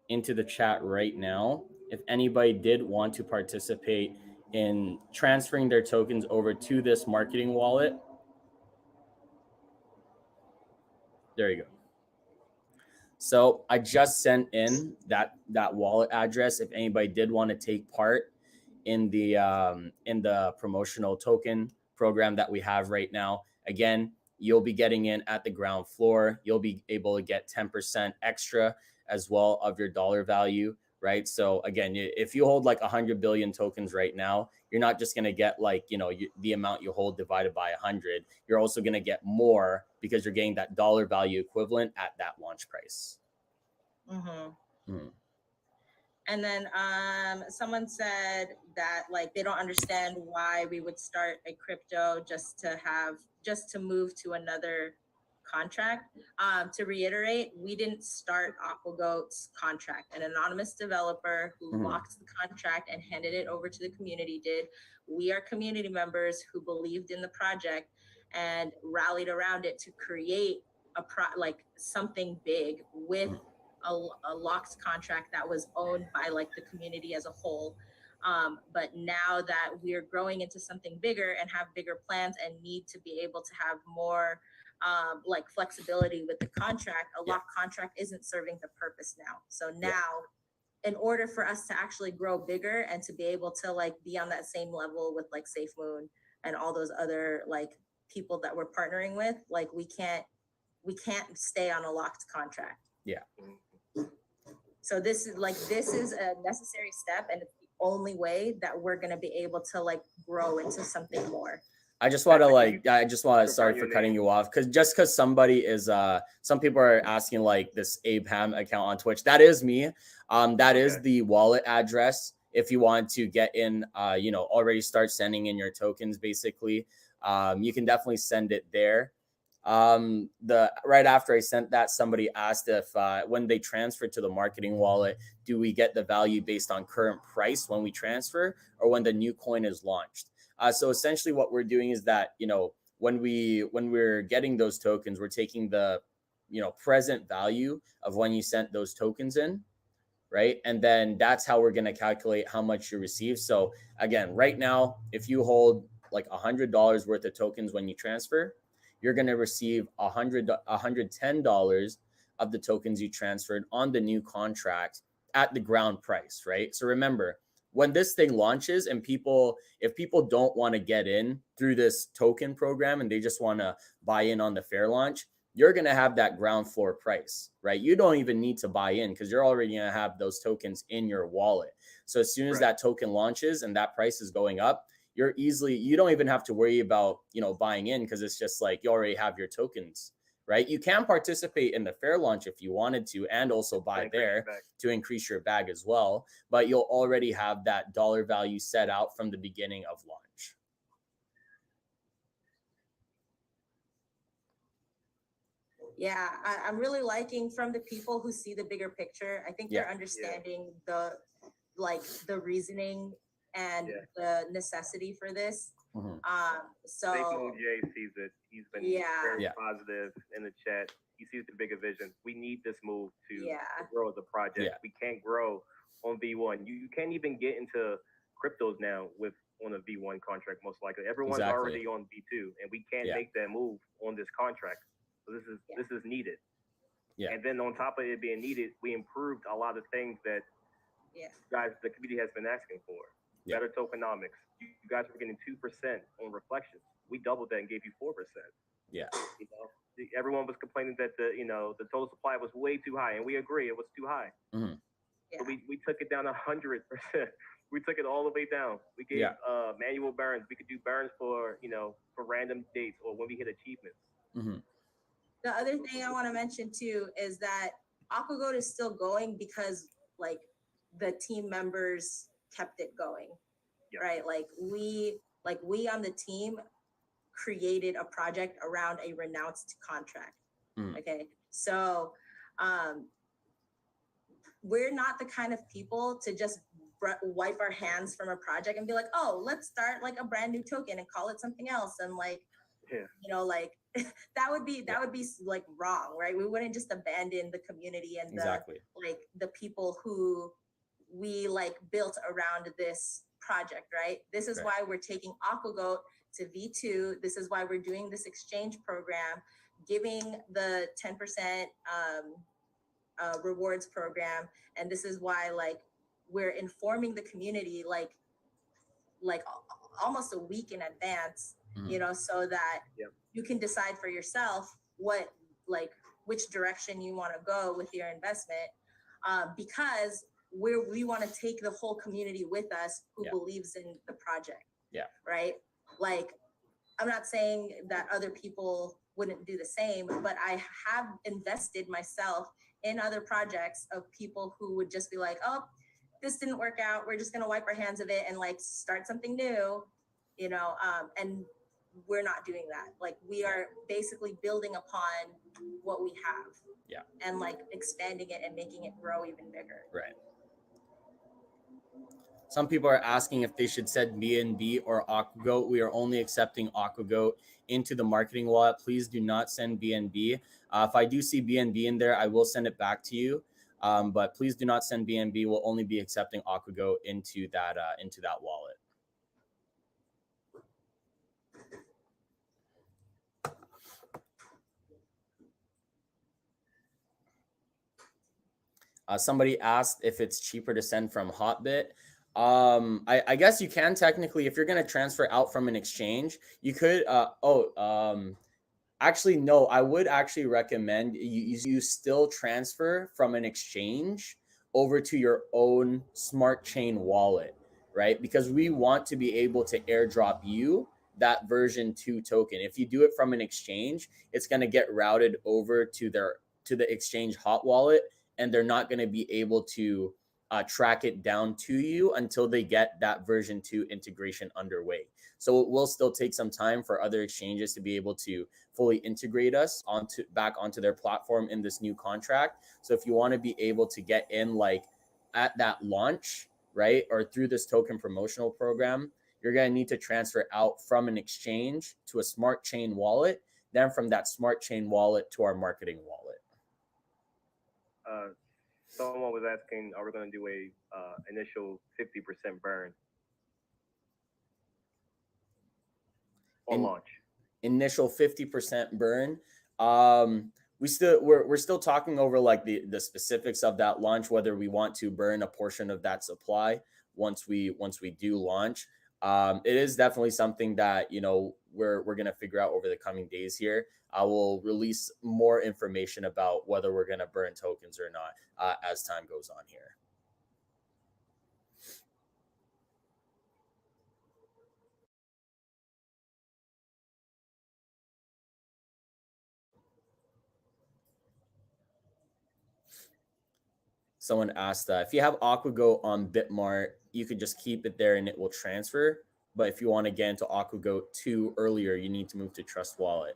into the chat right now. If anybody did want to participate in transferring their tokens over to this marketing wallet, there you go. So I just sent in that wallet address. If anybody did want to take part in the promotional token program that we have right now, again, you'll be getting in at the ground floor. You'll be able to get 10% extra as well of your dollar value, right? So again, if you hold like 100 billion tokens right now, you're not just going to get like, the amount you hold divided by 100. You're also going to get more because you're getting that dollar value equivalent at that launch price. And then someone said that like they don't understand why we would start a crypto just to move to another contract. To reiterate, we didn't start Aquagoat's contract. An anonymous developer who locked the contract and handed it over to the community did. We are community members who believed in the project and rallied around it to create like something big with a locked contract that was owned by like the community as a whole. But now that we're growing into something bigger and have bigger plans and need to be able to have more like flexibility with the contract, a locked contract isn't serving the purpose now. So now, in order for us to actually grow bigger and to be able to like be on that same level with like SafeMoon and all those other like people that we're partnering with, like we can't stay on a locked contract. Yeah. So this is a necessary step, and it's the only way that we're going to be able to like grow into something more. I just want to sorry for cutting you off, because somebody is some people are asking like this Abraham account on Twitch. That is me. That is the wallet address. If you want to get in, already start sending in your tokens, basically, you can definitely send it there. Right after I sent that, somebody asked if when they transfer to the marketing wallet, do we get the value based on current price when we transfer or when the new coin is launched? So essentially what we're doing is that, when we're getting those tokens, we're taking the, present value of when you sent those tokens in, right? And then that's how we're going to calculate how much you receive. So again, right now, if you hold like $100 worth of tokens when you transfer, you're going to receive $110 of the tokens you transferred on the new contract at the ground price, right? So remember, when this thing launches and if people don't want to get in through this token program and they just want to buy in on the fair launch, you're going to have that ground floor price, right? You don't even need to buy in because you're already going to have those tokens in your wallet. So as soon as that token launches and that price is going up, you don't even have to worry about, buying in, because it's just like you already have your tokens, right? You can participate in the fair launch if you wanted to, and also buy there to increase your bag as well. But you'll already have that dollar value set out from the beginning of launch. Yeah, I'm really liking from the people who see the bigger picture. I think they're understanding the reasoning and the necessity for this. So Jay sees it. He's been very positive in the chat. He sees the bigger vision. We need this move to grow the project. We can't grow on V1. You can't even get into cryptos now on a V1 contract, most likely. Everyone's already on V2, and we can't make that move on this contract. So this is needed. Yeah. And then on top of it being needed, we improved a lot of things that the community has been asking for. Better tokenomics. You guys were getting 2% on reflections. We doubled that and gave you 4%. Yeah. Everyone was complaining that the total supply was way too high, and we agree it was too high. Mm-hmm. So we took it down 100%. We took it all the way down. We gave manual burns. We could do burns for random dates or when we hit achievements. Mm-hmm. The other thing I want to mention too is that Aquagoat is still going because the team members kept it going, right? We on the team created a project around a renounced contract. Okay, so we're not the kind of people to just wipe our hands from a project and be like, oh, let's start a brand new token and call it something else, and that would be wrong, right? We wouldn't just abandon the community and the people who we built around this project, right? This is why we're taking Aquagoat to V2. This is why we're doing this exchange program, giving the 10% rewards program, and this is why we're informing the community almost a week in advance, so that you can decide for yourself which direction you want to go with your investment, because we want to take the whole community with us who believes in the project. Right? I'm not saying that other people wouldn't do the same, but I have invested myself in other projects of people who would just be like, oh, this didn't work out, we're just going to wipe our hands of it and start something new, and we're not doing that. We are basically building upon what we have, and expanding it and making it grow even bigger. Right. Some people are asking if they should send BNB or Aquagoat. We are only accepting Aquagoat into the marketing wallet. Please do not send BNB. If I do see BNB in there, I will send it back to you. But please do not send BNB. We'll only be accepting Aquagoat into that wallet. Somebody asked if it's cheaper to send from Hotbit. I guess you can technically, if you're going to transfer out from an exchange, you could, actually, no, I would actually recommend you still transfer from an exchange over to your own smart chain wallet, right? Because we want to be able to airdrop you that version 2 token. If you do it from an exchange, it's going to get routed over to the exchange hot wallet, and they're not going to be able to track it down to you until they get that version 2 integration underway. So it will still take some time for other exchanges to be able to fully integrate us back onto their platform in this new contract. So if you want to be able to get in at that launch, right, or through this token promotional program, you're going to need to transfer out from an exchange to a smart chain wallet, then from that smart chain wallet to our marketing wallet. Someone was asking, are we going to do a initial 50% burn on launch? Initial 50% burn. we're still talking over like the specifics of that launch, whether we want to burn a portion of that supply once we do launch. It is definitely something that, you know, we're going to figure out over the coming days here. I will release more information about whether we're going to burn tokens or not as time goes on here. Someone asked, if you have Aquagoat on Bitmart, you could just keep it there and it will transfer. But if you want to get into Aquagoat 2 earlier, you need to move to Trust Wallet.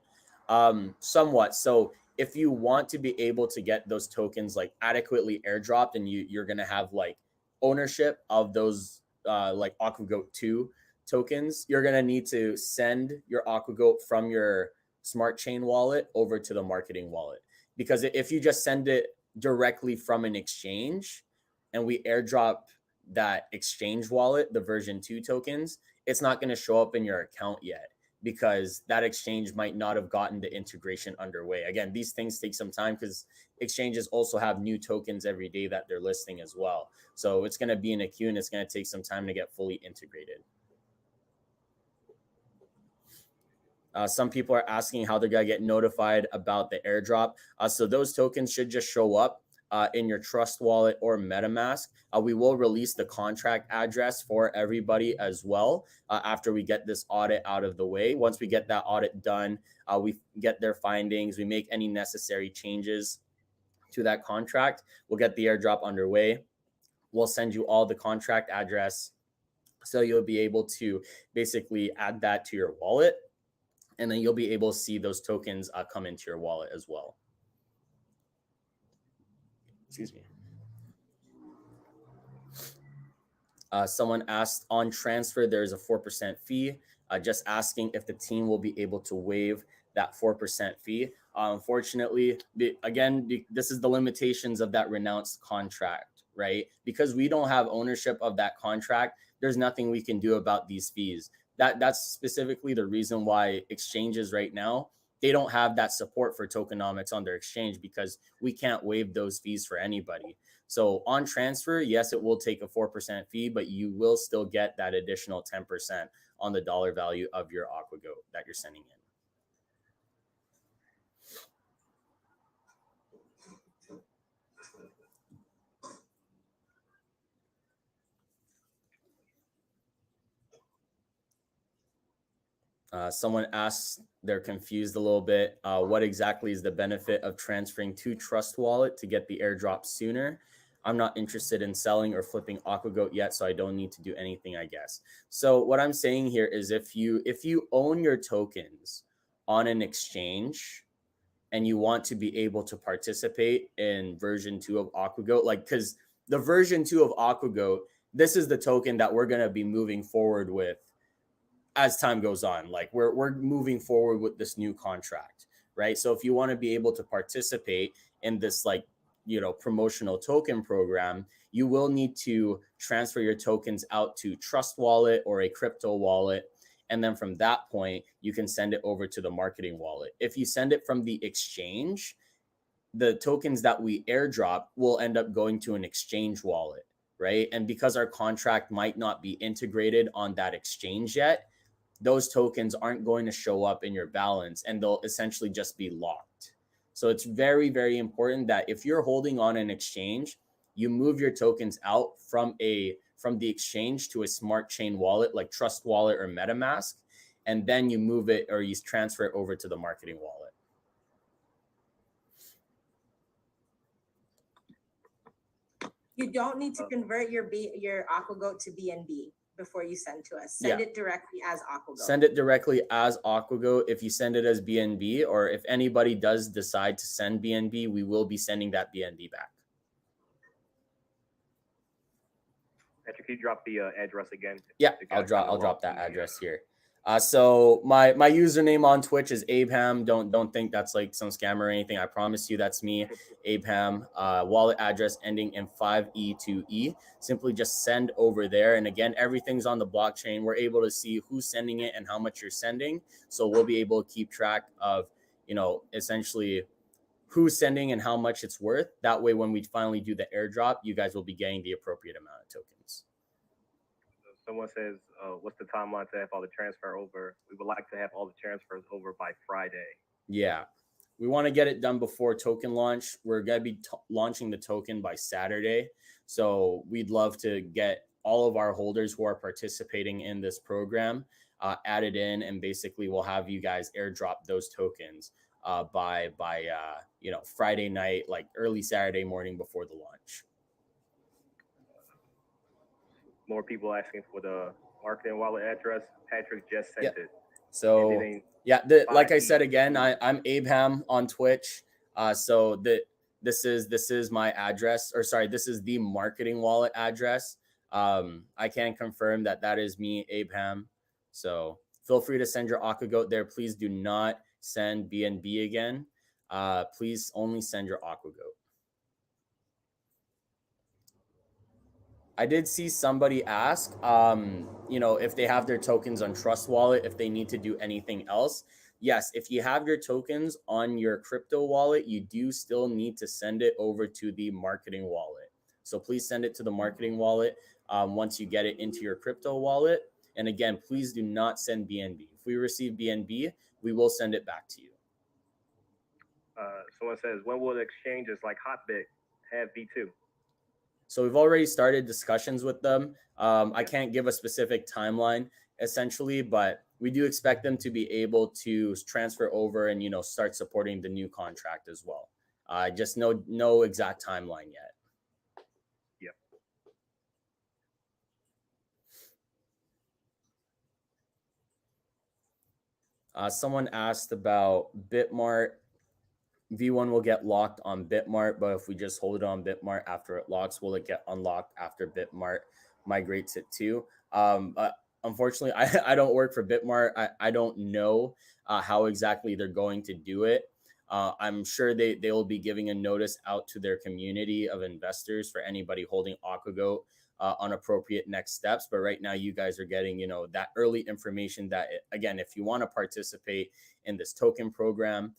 Somewhat. So if you want to be able to get those tokens like adequately airdropped, and you're going to have like ownership of those like Aquagoat 2 tokens, you're going to need to send your Aquagoat from your smart chain wallet over to the marketing wallet. Because if you just send it directly from an exchange and we airdrop that exchange wallet, the version 2 tokens, it's not going to show up in your account yet because that exchange might not have gotten the integration underway. Again, these things take some time because exchanges also have new tokens every day that they're listing as well. So it's going to be in a queue and it's going to take some time to get fully integrated. Some people are asking how they're going to get notified about the airdrop. So those tokens should just show up in your Trust Wallet or MetaMask. We will release the contract address for everybody as well after we get this audit out of the way. Once we get that audit done, we get their findings, we make any necessary changes to that contract. We'll get the airdrop underway. We'll send you all the contract address. So you'll be able to basically add that to your wallet. And then you'll be able to see those tokens come into your wallet as well. Excuse me. Someone asked on transfer, there's a 4% fee. Just asking if the team will be able to waive that 4% fee. Unfortunately, again, this is the limitations of that renounced contract, right? Because we don't have ownership of that contract, there's nothing we can do about these fees. That's specifically the reason why exchanges right now, they don't have that support for tokenomics on their exchange because we can't waive those fees for anybody. So on transfer, yes, it will take a 4% fee, but you will still get that additional 10% on the dollar value of your Aquagoat that you're sending in. Someone asks, they're confused a little bit. What exactly is the benefit of transferring to Trust Wallet to get the airdrop sooner? I'm not interested in selling or flipping Aquagoat yet, so I don't need to do anything, I guess. So what I'm saying here is if you own your tokens on an exchange and you want to be able to participate in version 2 of Aquagoat, like, because the version 2 of Aquagoat, this is the token that we're going to be moving forward with as time goes on. Like we're moving forward with this new contract, right? So if you want to be able to participate in this, like, you know, promotional token program, you will need to transfer your tokens out to Trust Wallet or a crypto wallet. And then from that point, you can send it over to the marketing wallet. If you send it from the exchange, the tokens that we airdrop will end up going to an exchange wallet, right? And because our contract might not be integrated on that exchange yet, those tokens aren't going to show up in your balance and they'll essentially just be locked. So it's very, very important that if you're holding on an exchange, you move your tokens out from the exchange to a smart chain wallet like Trust Wallet or MetaMask, and then you move it or you transfer it over to the marketing wallet. You don't need to convert your Aquagoat to BNB before you send to us. Send it directly as Aquagoat. Send it directly as Aquagoat. If you send it as BNB, or if anybody does decide to send BNB, we will be sending that BNB back. Patrick, can you drop the address again? Yeah, I'll drop that address here. So my username on Twitch is Abeham. Don't think that's like some scam or anything. I promise you that's me, Abeham. Wallet address ending in 5E2E. Simply just send over there. And again, everything's on the blockchain. We're able to see who's sending it and how much you're sending. So we'll be able to keep track of, you know, essentially who's sending and how much it's worth. That way, when we finally do the airdrop, you guys will be getting the appropriate amount of tokens. Someone says, what's the timeline to have all the transfer over? We would like to have all the transfers over by Friday. Yeah, we want to get it done before token launch. We're going to be launching the token by Saturday. So we'd love to get all of our holders who are participating in this program added in, and basically we'll have you guys airdrop those tokens by Friday night, like early Saturday morning before the launch. More people asking for the marketing wallet address. Patrick just sent it. So like I said again, I'm Abraham on Twitch. So this is my address, or sorry, this is the marketing wallet address. I can confirm that is me, Abraham. So feel free to send your Aquagoat there. Please do not send BNB again. Please only send your Aquagoat. I did see somebody ask, if they have their tokens on Trust Wallet, if they need to do anything else. Yes, if you have your tokens on your crypto wallet, you do still need to send it over to the marketing wallet. So please send it to the marketing wallet once you get it into your crypto wallet. And again, please do not send BNB. If we receive BNB, we will send it back to you. Someone says, when will exchanges like Hotbit have V2? So we've already started discussions with them. I can't give a specific timeline essentially, but we do expect them to be able to transfer over and, start supporting the new contract as well. Just no exact timeline yet. Yep. Someone asked about Bitmart. V1 will get locked on Bitmart, but if we just hold it on Bitmart after it locks, will it get unlocked after Bitmart migrates it too? Unfortunately, I don't work for Bitmart. I don't know how exactly they're going to do it. I'm sure they will be giving a notice out to their community of investors for anybody holding Aquagoat on appropriate next steps. But right now, you guys are getting, that early information that, again, if you want to participate in this token program,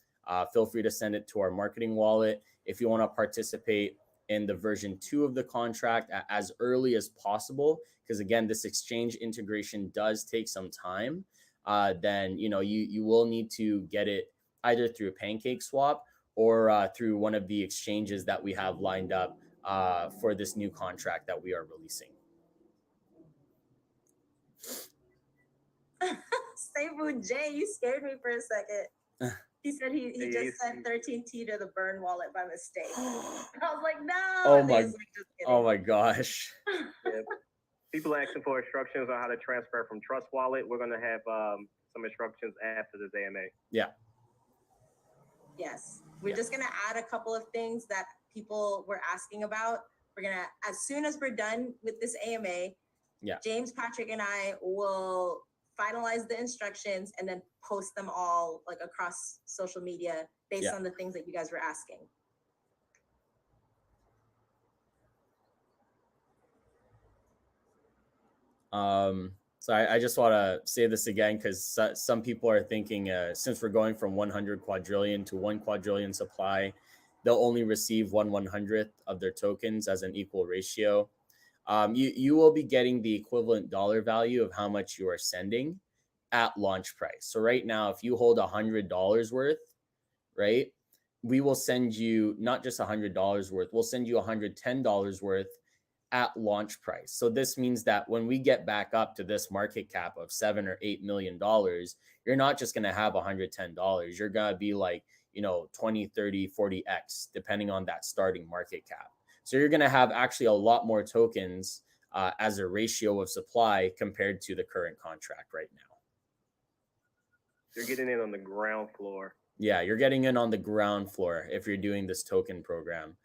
feel free to send it to our marketing wallet. If you want to participate in the version 2 of the contract as early as possible, because again, this exchange integration does take some time, then you will need to get it either through a PancakeSwap or through one of the exchanges that we have lined up for this new contract that we are releasing. Seibu J, you scared me for a second. He said he just sent 13T to the burn wallet by mistake. I was like, no. Oh my gosh. Yeah. People asking for instructions on how to transfer from Trust Wallet. We're going to have some instructions after this AMA. Yeah. Yes. We're just going to add a couple of things that people were asking about. We're going to, as soon as we're done with this AMA, James, Patrick, and I will finalize the instructions and then post them all like across social media based on the things that you guys were asking. So I just want to say this again, because some people are thinking since we're going from 100 quadrillion to 1 quadrillion supply, they'll only receive 1/100th of their tokens as an equal ratio. You will be getting the equivalent dollar value of how much you are sending at launch price. So right now, if you hold $100 worth, right, we will send you not just $100 worth, we'll send you $110 worth at launch price. So this means that when we get back up to this market cap of $7 or $8 million, you're not just going to have $110. You're going to be like, 20, 30, 40x, depending on that starting market cap. So you're going to have actually a lot more tokens as a ratio of supply compared to the current contract right now. You're getting in on the ground floor. Yeah, you're getting in on the ground floor if you're doing this token program.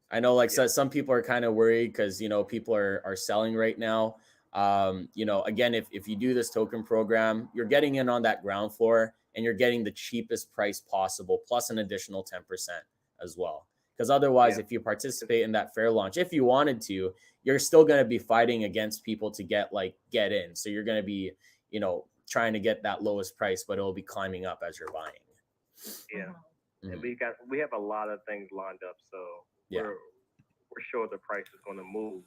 I know so some people are kind of worried because, people are selling right now. Again, if you do this token program, you're getting in on that ground floor and you're getting the cheapest price possible, plus an additional 10% as well. Because otherwise, if you participate in that fair launch, if you wanted to, you're still going to be fighting against people to get in. So you're going to be, trying to get that lowest price, but it'll be climbing up as you're buying. Yeah. and we have a lot of things lined up. So we're sure the price is going to move.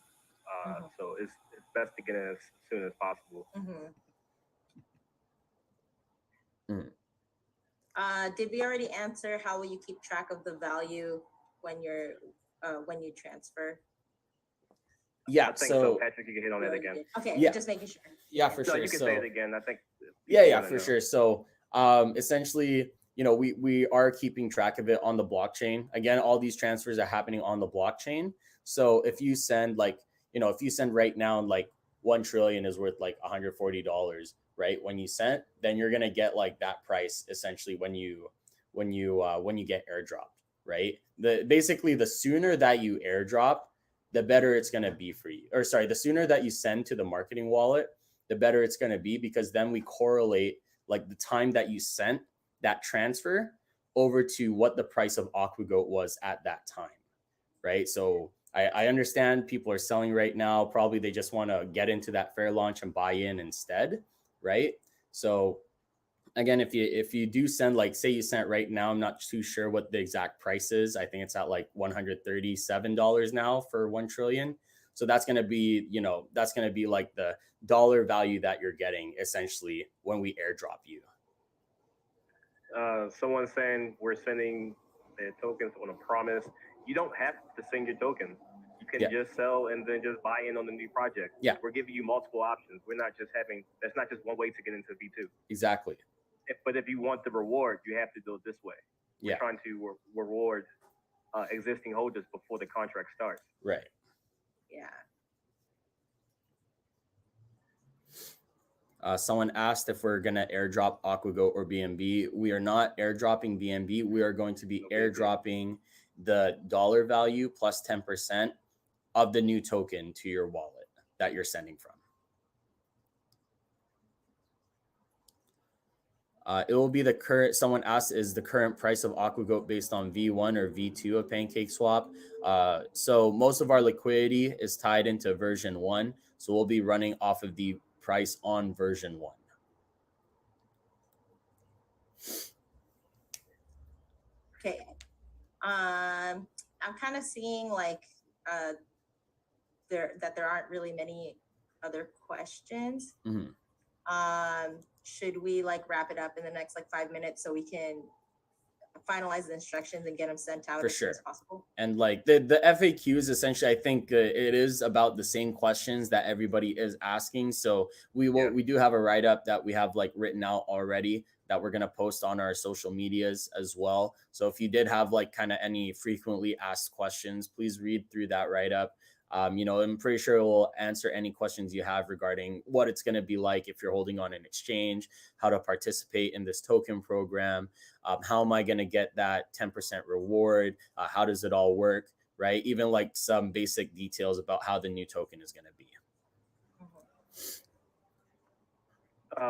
So it's best to get in as soon as possible. Did we already answer how will you keep track of the value when you transfer? Yeah, I think so. Patrick, you can hit on that again. Okay, just making sure. Yeah, for sure. You can say it again. I think. Yeah, for sure. So essentially, we are keeping track of it on the blockchain. Again, all these transfers are happening on the blockchain. So if you send if you send right now, like 1 trillion is worth like $140, right? When you send, then you're gonna get like that price essentially when you get airdropped, right? Basically the sooner that you airdrop, the better it's gonna be for you. Or sorry, the sooner that you send to the marketing wallet, the better it's gonna be, because then we correlate like the time that you sent that transfer over to what the price of Aquagoat was at that time, right? So I understand people are selling right now. Probably they just want to get into that fair launch and buy in instead, right? So again, if you do send, like say you sent right now, I'm not too sure what the exact price is. I think it's at like $137 now for 1 trillion. So that's going to be, that's going to be like the dollar value that you're getting essentially when we airdrop you. Someone's saying we're sending the tokens on a promise. You don't have to send your token. You can just sell and then just buy in on the new project. Yeah. We're giving you multiple options. We're not just that's not just one way to get into V2. Exactly. But if you want the reward, you have to do it this way. We're trying to reward existing holders before the contract starts. Right. Yeah. Someone asked if we're going to airdrop Aquagoat or BNB. We are not airdropping BNB. We are going to be airdropping the dollar value plus 10% of the new token to your wallet that you're sending from. It will be the current, someone asked, is the current price of Aquagoat based on V1 or V2 of PancakeSwap? So most of our liquidity is tied into version 1. So we'll be running off of the price on version 1. Okay. I'm kind of seeing like there aren't really many other questions. Should we like wrap it up in the next like 5 minutes so we can finalize the instructions and get them sent out as soon as possible? And like the FAQs, essentially, I think it is about the same questions that everybody is asking. So we do have a write-up that we have like written out already that we're going to post on our social medias as well. So if you did have like kind of any frequently asked questions, please read through that write-up. I'm pretty sure it will answer any questions you have regarding what it's going to be like if you're holding on an exchange, how to participate in this token program, how am I going to get that 10% reward, how does it all work, right? Even like some basic details about how the new token is going to be.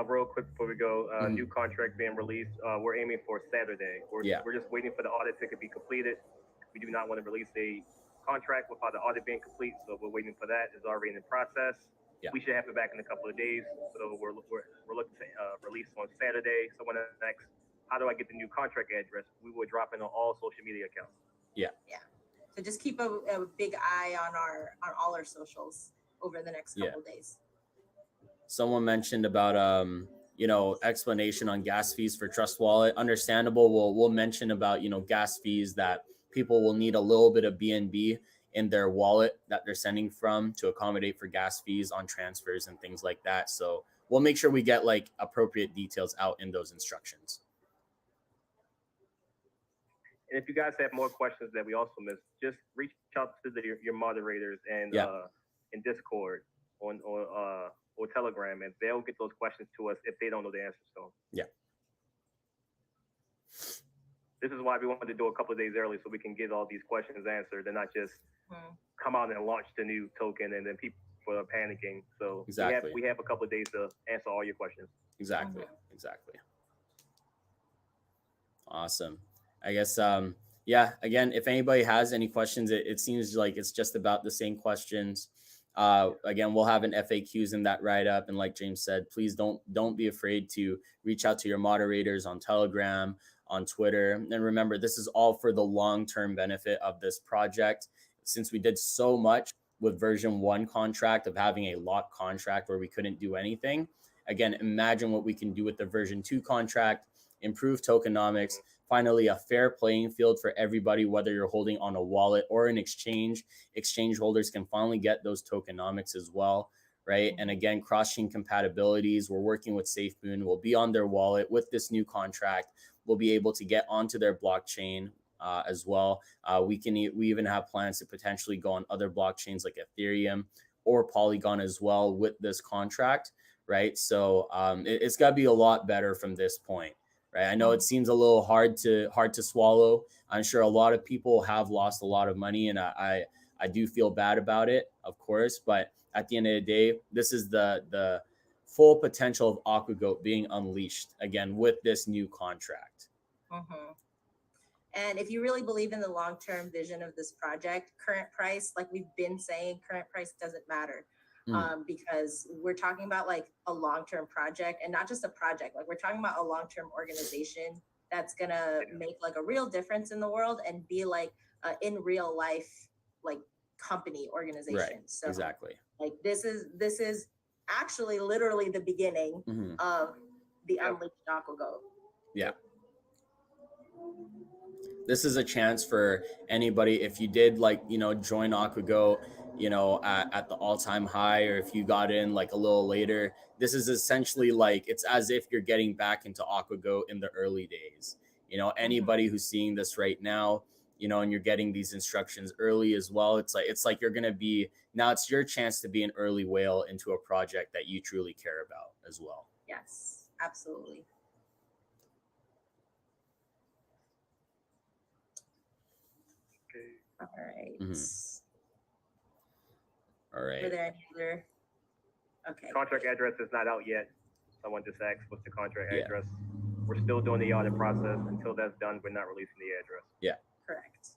Real quick before we go, new contract being released. We're aiming for Saturday. We're just waiting for the audit to be completed. We do not want to release a contract without the audit being complete, so we're waiting for that. It's already in the process. We should have it back in a couple of days, so we're looking to release on Saturday. Someone asks, how do I get the new contract address? We will drop it on all social media accounts. So just keep a big eye on all our socials over the next couple of days. Someone mentioned about explanation on gas fees for Trust Wallet. Understandable. We'll mention about gas fees that people will need a little bit of BNB in their wallet that they're sending from to accommodate for gas fees on transfers and things like that. So we'll make sure we get like appropriate details out in those instructions. And if you guys have more questions that we also missed, just reach out to your moderators and in Discord or Telegram, and they'll get those questions to us if they don't know the answers. So this is why we wanted to do a couple of days early so we can get all these questions answered and not just come out and launch the new token and then people are panicking. So we have a couple of days to answer all your questions. Exactly. Awesome. I guess, again, if anybody has any questions, it seems like it's just about the same questions. Again, we'll have an FAQs in that write-up. And like James said, please don't be afraid to reach out to your moderators on Telegram, on Twitter. And remember, this is all for the long-term benefit of this project. Since we did so much with version 1 contract of having a locked contract where we couldn't do anything, again, imagine what we can do with the version 2 contract, improve tokenomics, finally a fair playing field for everybody, whether you're holding on a wallet or an exchange. Exchange holders can finally get those tokenomics as well, right? And again, cross-chain compatibilities. We're working with SafeMoon. We'll be on their wallet with this new contract. We'll be able to get onto their blockchain as well. We even have plans to potentially go on other blockchains like Ethereum or Polygon as well with this contract, right? So it's got to be a lot better from this point, right? I know it seems a little hard to swallow. I'm sure a lot of people have lost a lot of money, and I do feel bad about it, of course. But at the end of the day, this is the full potential of Aquagoat being unleashed again with this new contract. Mm-hmm. And if you really believe in the long-term vision of this project, current price, like we've been saying, current price doesn't matter. Because we're talking about like a long-term project, and not just a project, like we're talking about a long-term organization that's gonna make like a real difference in the world and be like in real life, like company organization. Right. So exactly. like this is actually literally the beginning of the Unleashed Aquagoat. Yeah. This is a chance for anybody, if you did like, join Aquagoat, at the all-time high, or if you got in like a little later, this is essentially like, it's as if you're getting back into Aquagoat in the early days. Anybody who's seeing this right now, and you're getting these instructions early as well, it's like you're going to be, now it's your chance to be an early whale into a project that you truly care about as well. Yes, absolutely. All right. All right. Are there any other? Okay. Contract address is not out yet. Someone just asked, what's the contract address? We're still doing the audit process. Until that's done, we're not releasing the address. Yeah. Correct.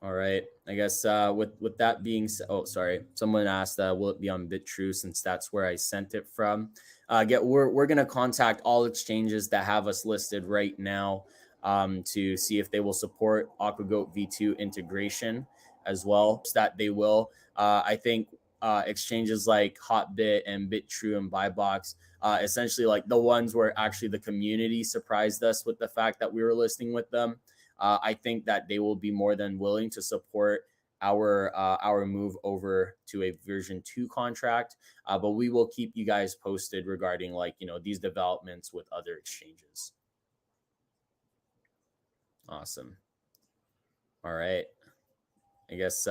All right. I guess with that being said, oh, sorry. Someone asked, will it be on BitTrue, since that's where I sent it from? We're going to contact all exchanges that have us listed right now to see if they will support Aquagoat V2 integration as well. So that they will. I think exchanges like Hotbit and BitTrue and Buybox, essentially like the ones where actually the community surprised us with the fact that we were listing with them. I think that they will be more than willing to support our move over to a version 2 contract. But we will keep you guys posted regarding these developments with other exchanges. Awesome. All right. I guess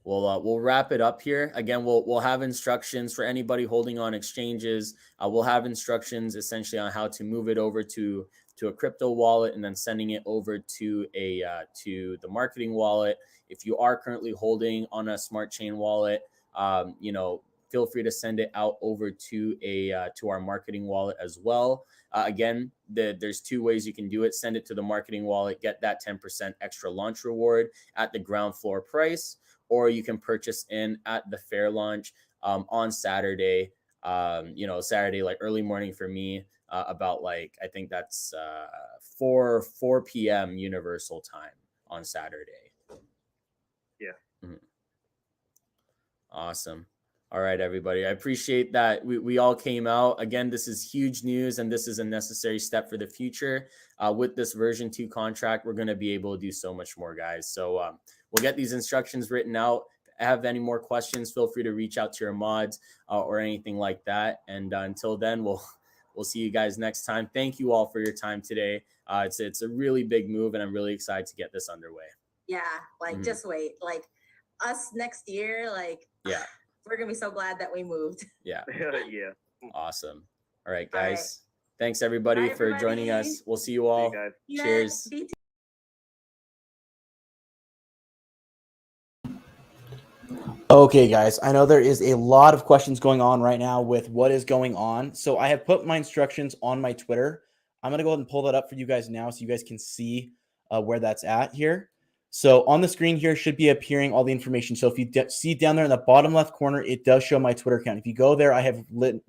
we'll wrap it up here. Again, we'll have instructions for anybody holding on exchanges. We'll have instructions essentially on how to move it over to a crypto wallet and then sending it over to the marketing wallet. If you are currently holding on a smart chain wallet, feel free to send it out over to our marketing wallet as well. Again, there's 2 ways you can do it. Send it to the marketing wallet, get that 10% extra launch reward at the ground floor price, or you can purchase in at the fair launch on Saturday. Saturday, like early morning for me, about I think that's 4 p.m. Universal time on Saturday. Yeah. Awesome. All right, everybody. I appreciate that we all came out. Again, this is huge news, and this is a necessary step for the future. With this version 2 contract, we're going to be able to do so much more, guys. So we'll get these instructions written out. If you have any more questions, feel free to reach out to your mods or anything like that. And until then, we'll see you guys next time. Thank you all for your time today. It's a really big move, and I'm really excited to get this underway. Yeah, just wait. Like us next year, yeah. We're going to be so glad that we moved. Yeah. Yeah. Awesome. All right, guys. All right. Thanks, everybody, for joining us. We'll see you all. See you guys. Cheers. Okay, guys, I know there is a lot of questions going on right now with what is going on. So I have put my instructions on my Twitter. I'm going to go ahead and pull that up for you guys now so you guys can see where that's at here. So on the screen here should be appearing all the information. So if you see down there in the bottom left corner, it does show my Twitter account. If you go there, I have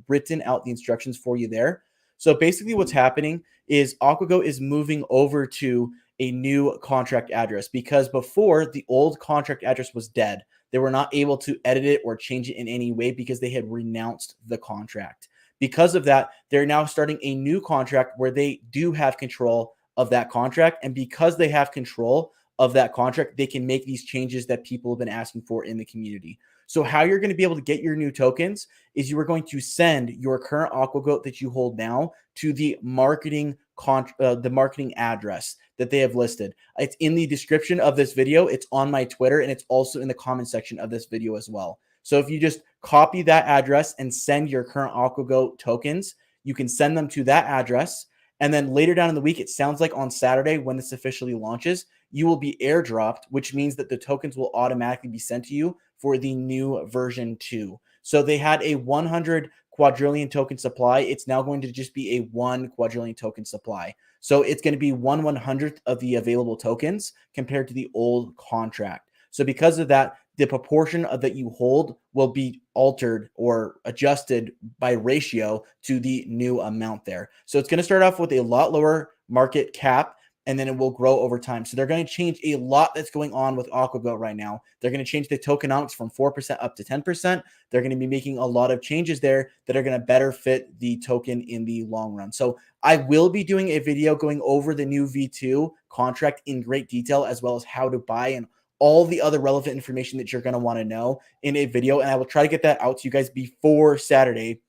written out the instructions for you there. So basically what's happening is Aquagoat is moving over to a new contract address, because before, the old contract address was dead. They were not able to edit it or change it in any way because they had renounced the contract. Because of that, they're now starting a new contract where they do have control of that contract. And because they have control of that contract, they can make these changes that people have been asking for in the community. So how you're going to be able to get your new tokens is you are going to send your current Aquagoat that you hold now to the marketing address that they have listed. It's in the description of this video. It's on my Twitter, and it's also in the comment section of this video as well. So if you just copy that address and send your current Aquagoat tokens, you can send them to that address. And then later down in the week, it sounds like on Saturday when this officially launches, you will be airdropped, which means that the tokens will automatically be sent to you for the new version 2. So they had a 100 quadrillion token supply. It's now going to just be a 1 quadrillion token supply. So it's going to be 1/100th of the available tokens compared to the old contract. So because of that, the proportion of that you hold will be altered or adjusted by ratio to the new amount there. So it's going to start off with a lot lower market cap, and then it will grow over time. So they're going to change a lot that's going on with Aquagoat right now. They're going to change the tokenomics from 4% up to 10%. They're going to be making a lot of changes there that are going to better fit the token in the long run. So I will be doing a video going over the new V2 contract in great detail, as well as how to buy and all the other relevant information that you're going to want to know in a video. And I will try to get that out to you guys before Saturday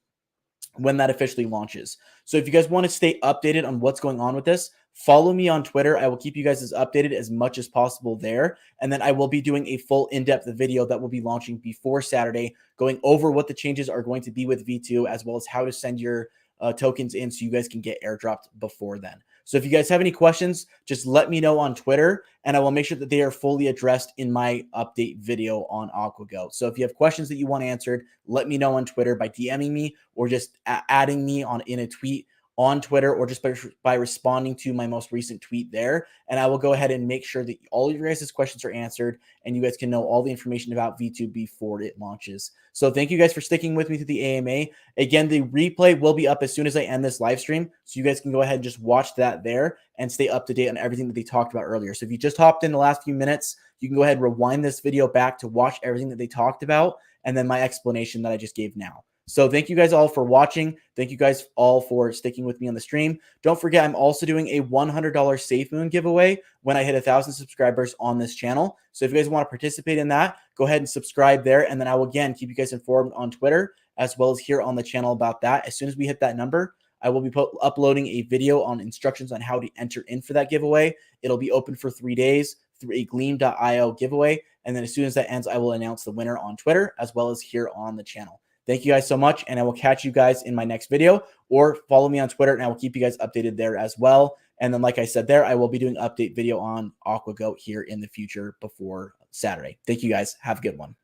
when that officially launches. So if you guys want to stay updated on what's going on with this, follow me on Twitter. I will keep you guys as updated as much as possible there. And then I will be doing a full in-depth video that will be launching before Saturday, going over what the changes are going to be with V2, as well as how to send your tokens in so you guys can get airdropped before then. So if you guys have any questions, just let me know on Twitter, and I will make sure that they are fully addressed in my update video on Aquagoat. So if you have questions that you want answered, let me know on Twitter by DMing me or just adding me in a tweet on Twitter, or just by responding to my most recent tweet there. And I will go ahead and make sure that all of your guys' questions are answered and you guys can know all the information about V2 before it launches. So thank you guys for sticking with me through the AMA. Again, the replay will be up as soon as I end this live stream. So you guys can go ahead and just watch that there and stay up to date on everything that they talked about earlier. So if you just hopped in the last few minutes, you can go ahead and rewind this video back to watch everything that they talked about and then my explanation that I just gave now. So thank you guys all for watching. Thank you guys all for sticking with me on the stream. Don't forget, I'm also doing a $100 Safe Moon giveaway when I hit 1,000 subscribers on this channel. So if you guys want to participate in that, go ahead and subscribe there. And then I will, again, keep you guys informed on Twitter as well as here on the channel about that. As soon as we hit that number, I will be uploading a video on instructions on how to enter in for that giveaway. It'll be open for 3 days through a Gleam.io giveaway. And then as soon as that ends, I will announce the winner on Twitter as well as here on the channel. Thank you guys so much, and I will catch you guys in my next video, or follow me on Twitter, and I will keep you guys updated there as well. And then, like I said there, I will be doing an update video on Aquagoat here in the future before Saturday. Thank you guys. Have a good one.